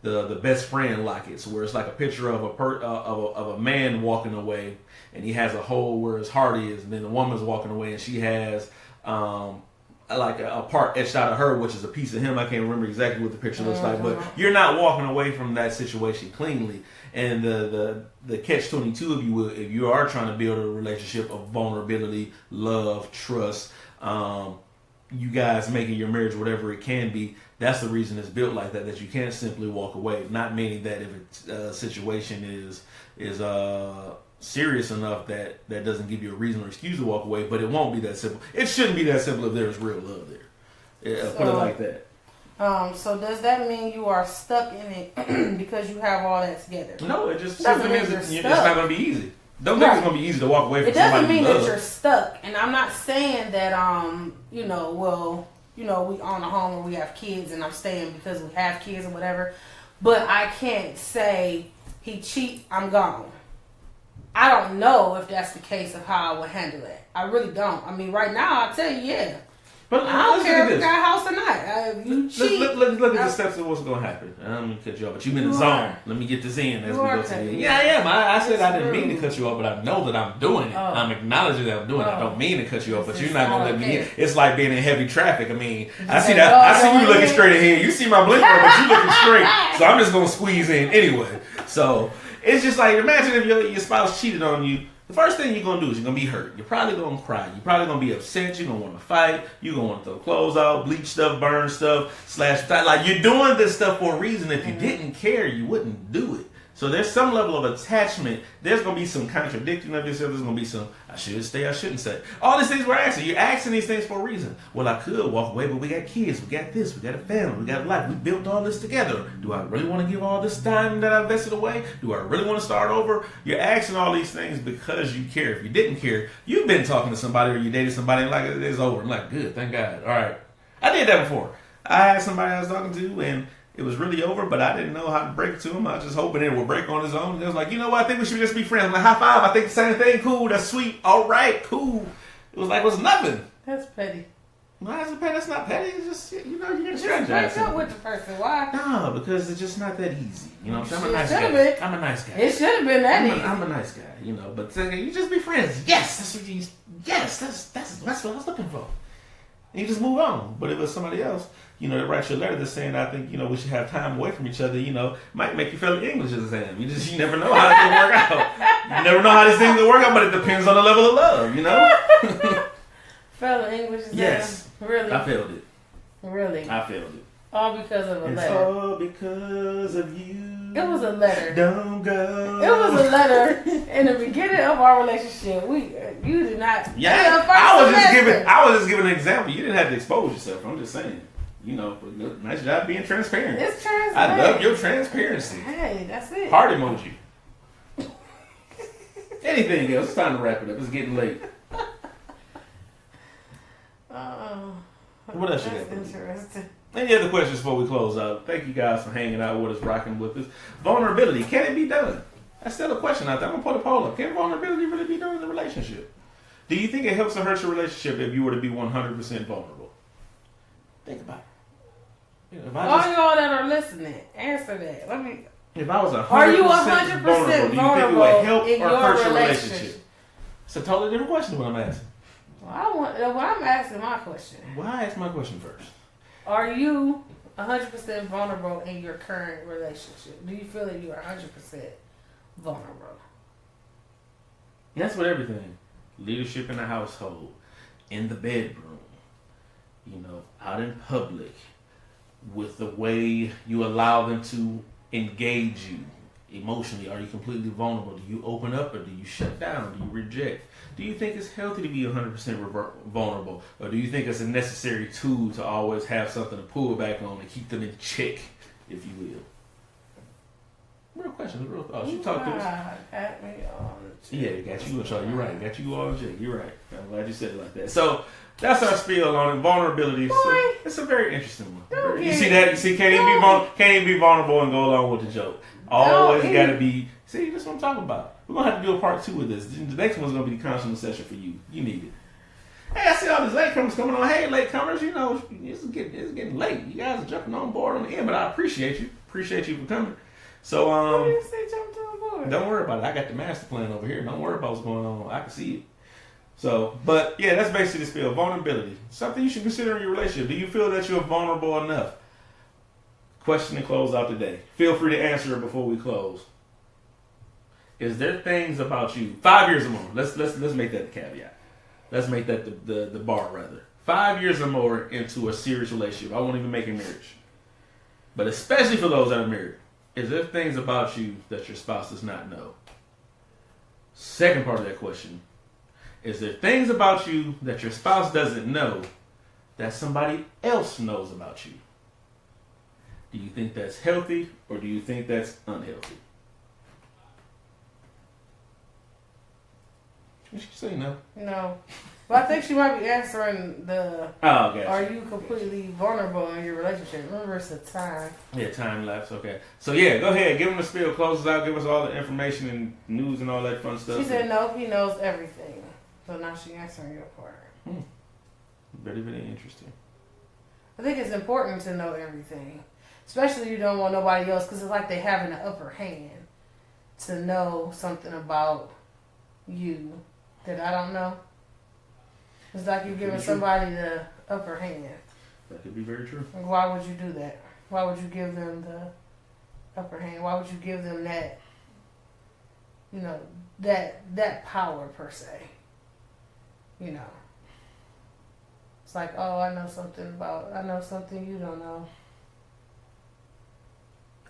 the best friend lockets, where it's like a picture of a man walking away, and he has a hole where his heart is, and then the woman's walking away, and she has like a part etched out of her, which is a piece of him. I can't remember exactly what the picture looks like, but you're not walking away from that situation cleanly. And the catch-22, if you will, if you are trying to build a relationship of vulnerability, love, trust, you guys making your marriage whatever it can be, that's the reason it's built like that you can't simply walk away. Not meaning that if a situation is serious enough that doesn't give you a reason or excuse to walk away, but it won't be that simple. It shouldn't be that simple if there's real love there. Put it like that. So does that mean you are stuck in it because you have all that together? No, it just simply means it's not going to be easy. Don't think it's going to be easy to walk away from somebody. It doesn't mean that you're stuck. And I'm not saying that, we own a home or we have kids and I'm staying because we have kids or whatever. But I can't say he cheat, I'm gone. I don't know if that's the case of how I would handle it. I really don't. I mean, right now, I'll tell you, yeah. But I don't care if you got a house or not. You cheat. Let's look at the steps of what's going to happen. I don't mean to cut you off, but you've been in the zone. Let me get this in as we go to the end. Yeah, I am. I said I didn't mean to cut you off, but I know that I'm doing it. I'm acknowledging that I'm doing it. I don't mean to cut you off, but you're not going to let me in. It's like being in heavy traffic. I mean, I see that. I see you looking straight ahead. You see my blinker, but you looking straight. So I'm just going to squeeze in anyway. So it's just like, imagine if your spouse cheated on you. The first thing you're going to do is you're going to be hurt. You're probably going to cry. You're probably going to be upset. You're going to want to fight. You're going to want to throw clothes out, bleach stuff, burn stuff, like you're doing this stuff for a reason. If you didn't care, you wouldn't do it. So there's some level of attachment. There's going to be some contradicting of yourself. There's going to be some, I should stay, I shouldn't say. All these things we're asking. You're asking these things for a reason. Well, I could walk away, but we got kids. We got this. We got a family. We got a life. We built all this together. Do I really want to give all this time that I invested away? Do I really want to start over? You're asking all these things because you care. If you didn't care, you've been talking to somebody or you dated somebody and like, it's over. I'm like, good, thank God. All right. I did that before. I had somebody I was talking to and it was really over, but I didn't know how to break it to him. I was just hoping it would break on his own. And it was like, you know what? I think we should just be friends. I'm like, high five. I think the same thing. Cool. That's sweet. All right. Cool. It was like, it was nothing. That's petty. Why is it petty? That's not petty. It's just, you know, you get just break up with the person. Why? No, because it's just not that easy. You know what I'm saying? I'm a nice guy. I'm a nice guy. It should have been that easy. I'm a nice guy, you know. But you just be friends. Yes, that's what you. Yes, that's what I was looking for. And you just move on. But if it's somebody else, you know, that writes you a letter that's saying, I think, you know, we should have time away from each other, you know, might make you feel the English exam. You never know how it's going to work out. You never know how these things will work out, but it depends on the level of love, you know? Failed the English exam? Yes. Really? I failed it. Really? I failed it. All because of a letter. It's all because of you. It was a letter. Don't go. It was a letter in the beginning of our relationship. You did not. Yeah, I was just giving an example. You didn't have to expose yourself. I'm just saying. You know, nice job being transparent. It's transparent. I love your transparency. Hey, that's it. Heart emoji. Anything else? It's time to wrap it up. It's getting late. What else you got? Interesting. Any other questions before we close out? Thank you guys for hanging out with us, rocking with us. Vulnerability, can it be done? That's still a question out there. I'm going to put a poll up. Can vulnerability really be done in a relationship? Do you think it helps or hurts your relationship if you were to be 100% vulnerable? Think about it. All y'all that are listening, answer that. If I was 100% are you 100% vulnerable, do you think it would help in or your hurt your relationship? It's a totally different question than what I'm asking. Well, I'm asking my question. Why ask my question first? Are you 100% vulnerable in your current relationship? Do you feel that you are 100% vulnerable? That's what everything. Leadership in the household, in the bedroom, you know, out in public, with the way you allow them to engage you emotionally. Are you completely vulnerable? Do you open up or do you shut down? Do you reject? Do you think it's healthy to be 100% vulnerable? Or do you think it's a necessary tool to always have something to pull back on and keep them in check, if you will? Real questions, real thoughts. You talk to us. Got me all in check. Yeah, got you in check. You're right. Got you all in check. You're right. I'm glad you said it like that. So that's our spiel on vulnerability. So it's a very interesting one. You see that? You see, can't even be vulnerable and go along with the joke. Always got to be. See, that's what I'm talking about. We're going to have to do a part 2 of this. The next one's going to be the counseling session for you. You need it. Hey, I see all these latecomers coming on. Hey, latecomers, you know, it's getting late. You guys are jumping on board on the end, but I appreciate you. Appreciate you for coming. So, Why do you say jumped on board? Don't worry about it. I got the master plan over here. Don't worry about what's going on. I can see it. So, but yeah, that's basically the spiel. Vulnerability. Something you should consider in your relationship. Do you feel that you're vulnerable enough? Question and close out today. Feel free to answer it before we close. Is there things about you 5 years or more? Let's make that the caveat. Let's make that the bar rather. 5 years or more into a serious relationship. I won't even make it marriage. But especially for those that are married, is there things about you that your spouse does not know? Second part of that question. Is there things about you that your spouse doesn't know that somebody else knows about you? Do you think that's healthy or do you think that's unhealthy? You should say no. No. But I think she might be answering the. Oh, okay. Are you completely vulnerable in your relationship? Remember, it's a time. Yeah, time lapse. Okay. So yeah, go ahead. Give him the spiel. Close us out. Give us all the information and news and all that fun stuff. She said no. He knows everything. So now she answering your part. Very, very interesting. I think it's important to know everything, especially you don't want nobody else because it's like they having an upper hand to know something about you that I don't know. It's like you're giving somebody the upper hand. That could be very true. Why would you do that? Why would you give them the upper hand? Why would you give them that, you know, that power per se? You know. It's like, oh, I know something you don't know.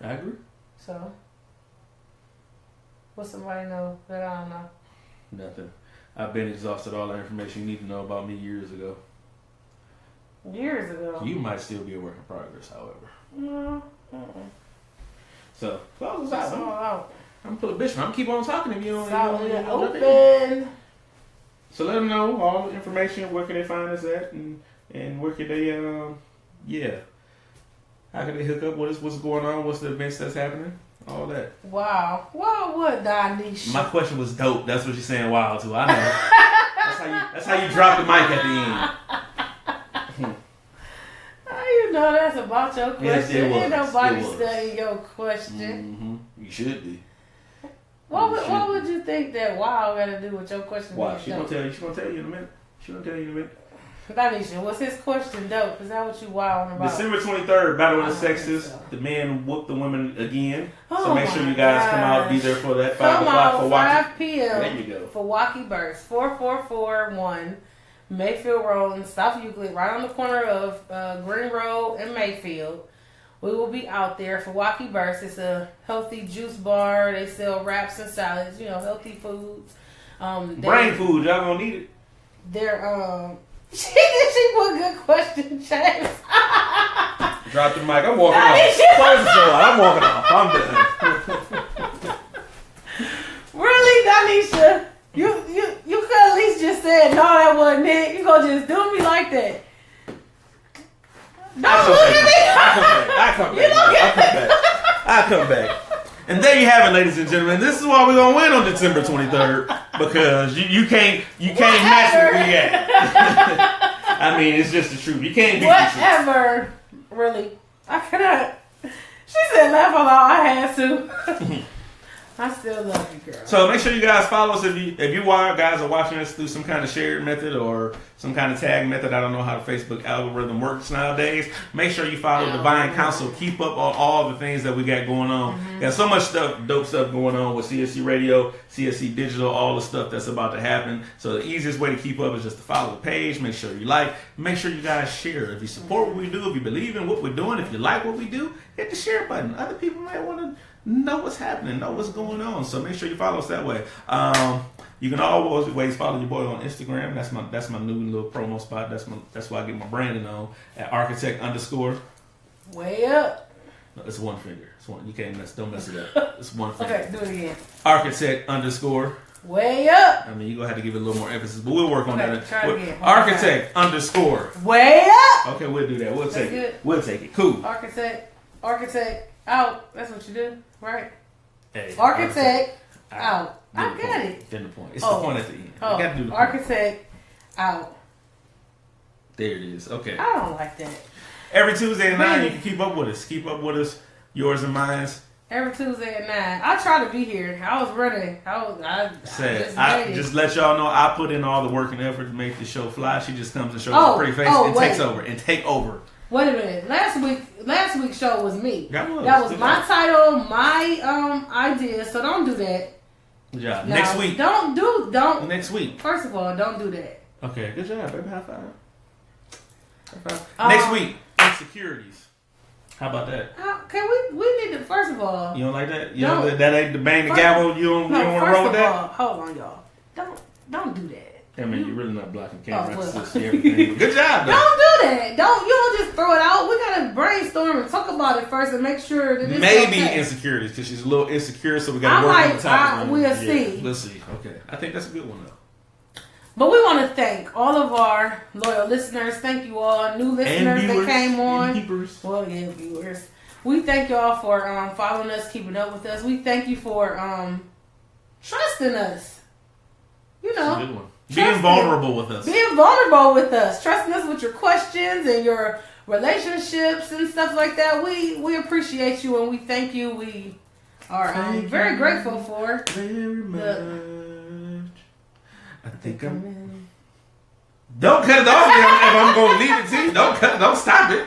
I agree. So, what somebody know that I don't know? Nothing. I've been exhausted all the information you need to know about me years ago. Years ago. You might still be a work in progress, however. No. So, close us That's out. all out. I'm full of bitch. I'm gonna keep on talking if you don't. Solid you don't open. So let them know all the information. Where can they find us at, and where can they, how can they hook up with us? What's going on? What's the events that's happening? All that. Wow. Wow, what, Donisha? My question was dope. That's what she's saying. Wow, too. I know. That's how you drop the mic at the end. How you know that's about your question? Yes, it was. Ain't nobody It was. studying your question. Mm-hmm. You should be. What would you think that wow got to do with your question? Why? She's gonna tell you. She's gonna tell you in a minute. Donisha, was his question dope? Is that what you wowing about? December 23rd, Battle of the Sexes. So. The men whoop the women again. Oh, so make sure you guys come out, be there for that 5 o'clock for 5 p.m. There you go. For Wacky Burst, 4441 Mayfield Road in South Euclid, right on the corner of Green Road and Mayfield. We will be out there for Wacky Burst. It's a healthy juice bar. They sell wraps and salads, healthy foods. Brain food, y'all gonna need it. They're she put a good question, James. Drop the mic. I'm walking off. Close the show out. I'm walking off. I'm done. Really, Donisha? You could at least just said no, that wasn't it. You gonna just do me like that? Don't look at me. I come back. And there you have it, ladies and gentlemen. This is why we're gonna win on December 23rd because you can't match what we at. I mean, it's just the truth. You can't beat whatever. Really, I cannot. She said laugh out loud. I had to. I still love you, girl. So make sure you guys follow us if you guys are watching us through some kind of shared method or some kind of tag method. I don't know how the Facebook algorithm works nowadays. Make sure you follow Divine Counsel. Keep up on all the things that we got going on. Mm-hmm. Got so much stuff, dope stuff going on with CSC Radio, CSC Digital, all the stuff that's about to happen. So the easiest way to keep up is just to follow the page. Make sure you like. Make sure you guys share. If you support what we do, if you believe in what we're doing, if you like what we do, hit the share button. Other people might want to know what's happening, know what's going on. So make sure you follow us that way. You can always follow your boy on Instagram. That's my new little promo spot. That's why I get my branding on at architect_. Way up. No, it's one finger. It's one. You can't don't mess it up. It's one finger. Okay, do it again. Architect_. Way up. I mean, you're gonna have to give it a little more emphasis, but we'll work on that. Try it again. Architect_. Way up. Okay, we'll do that. We'll take good. it. We'll take it. Cool. Architect out. That's what you do, right? Hey, architect out. I got it. Then the point. It's the point at the end. You got to do the architect out. There it is. Okay. I don't like that. Every Tuesday at 9, you can keep up with us. Keep up with us. Yours and mine's. Every Tuesday at 9. I try to be here. I was running. I just let y'all know I put in all the work and effort to make the show fly. She just comes and shows her pretty face and takes over. And take over. Wait a minute. Last week's show was me. That was my title, my idea. So don't do that. Good job. Now, next week. Don't. Next week. First of all, don't do that. Okay. Good job, baby. High five. Next week. Insecurities. How about that? We need to, first of all. You don't like that? You know that ain't the bang the gavel. You don't want to roll with that? Hold on, y'all. Don't do that. I mean, you're really not blocking camera. I see everything. Good job, though. Don't do that. You don't just throw it out. We gotta brainstorm and talk about it first and make sure that it's maybe okay. Insecurities because she's a little insecure, so we gotta work on the topic. We'll see. We'll see. Okay, I think that's a good one though. But we want to thank all of our loyal listeners. Thank you all, new listeners that came on. Well, yeah, viewers. We thank y'all for following us, keeping up with us. We thank you for trusting us. You know, being vulnerable with us. Being vulnerable with us. Trusting us with your questions and your relationships and stuff like that. We appreciate you and we thank you. We are very grateful for very much. I think I'm in. Don't cut it off if I'm going to leave it to you. Don't stop it.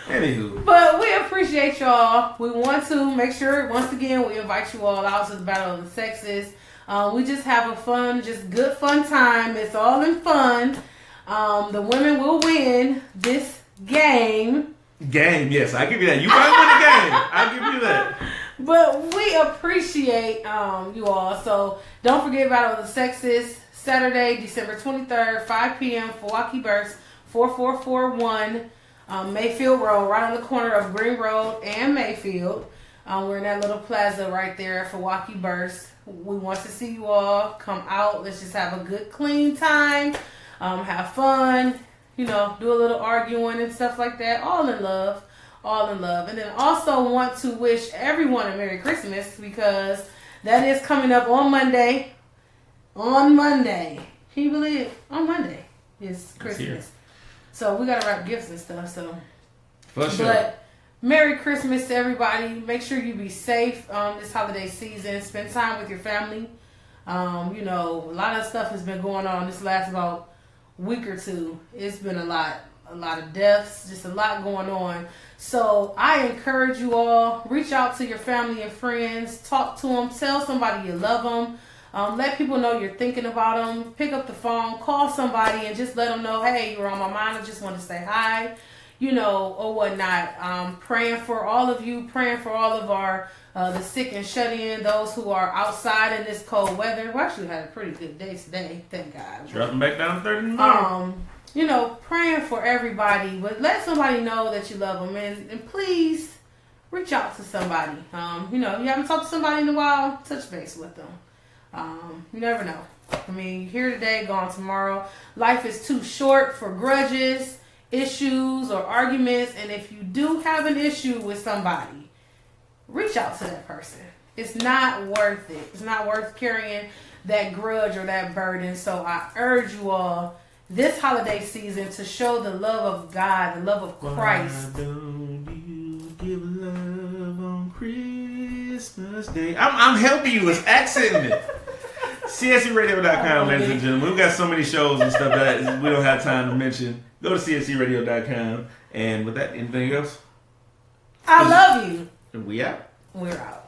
Anywho. But we appreciate y'all. We want to make sure, once again, we invite you all out to the Battle of the Sexes. We just have a fun, just good fun time. It's all in fun. The women will win this game. Yes. I give you that. You might win the game. I give you that. But we appreciate you all. So don't forget Battle of the Sexes. Saturday, December 23rd, 5 p.m. Milwaukee Burst, 4441 Mayfield Road, right on the corner of Green Road and Mayfield. We're in that little plaza right there for Milwaukee Burst. We want to see you all come out. Let's just have a good, clean time. Have fun. You know, do a little arguing and stuff like that. All in love. And then also want to wish everyone a Merry Christmas because that is coming up on Monday. Can you believe it? On Monday is Christmas. So we got to wrap gifts and stuff. So, for sure. But Merry Christmas to everybody. Make sure you be safe this holiday season. Spend time with your family. You know, a lot of stuff has been going on this last about week or two. It's been a lot of deaths, just a lot going on. So I encourage you all, reach out to your family and friends, talk to them, tell somebody you love them. Let people know you're thinking about them. Pick up the phone, call somebody, and just let them know, hey, you're on my mind. I just want to say hi, you know, or whatnot. Praying for all of you, praying for all of our the sick and shut in, those who are outside in this cold weather. We actually had a pretty good day today, thank God. Dropping back down to 30 tomorrow. You know, praying for everybody, but let somebody know that you love them, and please reach out to somebody. You know, you haven't talked to somebody in a while, touch base with them. You never know. I mean, you're here today, gone tomorrow. Life is too short for grudges, issues, or arguments. And if you do have an issue with somebody, reach out to that person. It's not worth it. It's not worth carrying that grudge or that burden. So I urge you all this holiday season to show the love of God, the love of Christ. Why don't you give love on Christmas Day? I'm helping you. It's accenting it. CSCRadio.com, ladies and gentlemen. We've got so many shows and stuff that we don't have time to mention. Go to CSCRadio.com. And with that, anything else? I love you. And we out. We're out.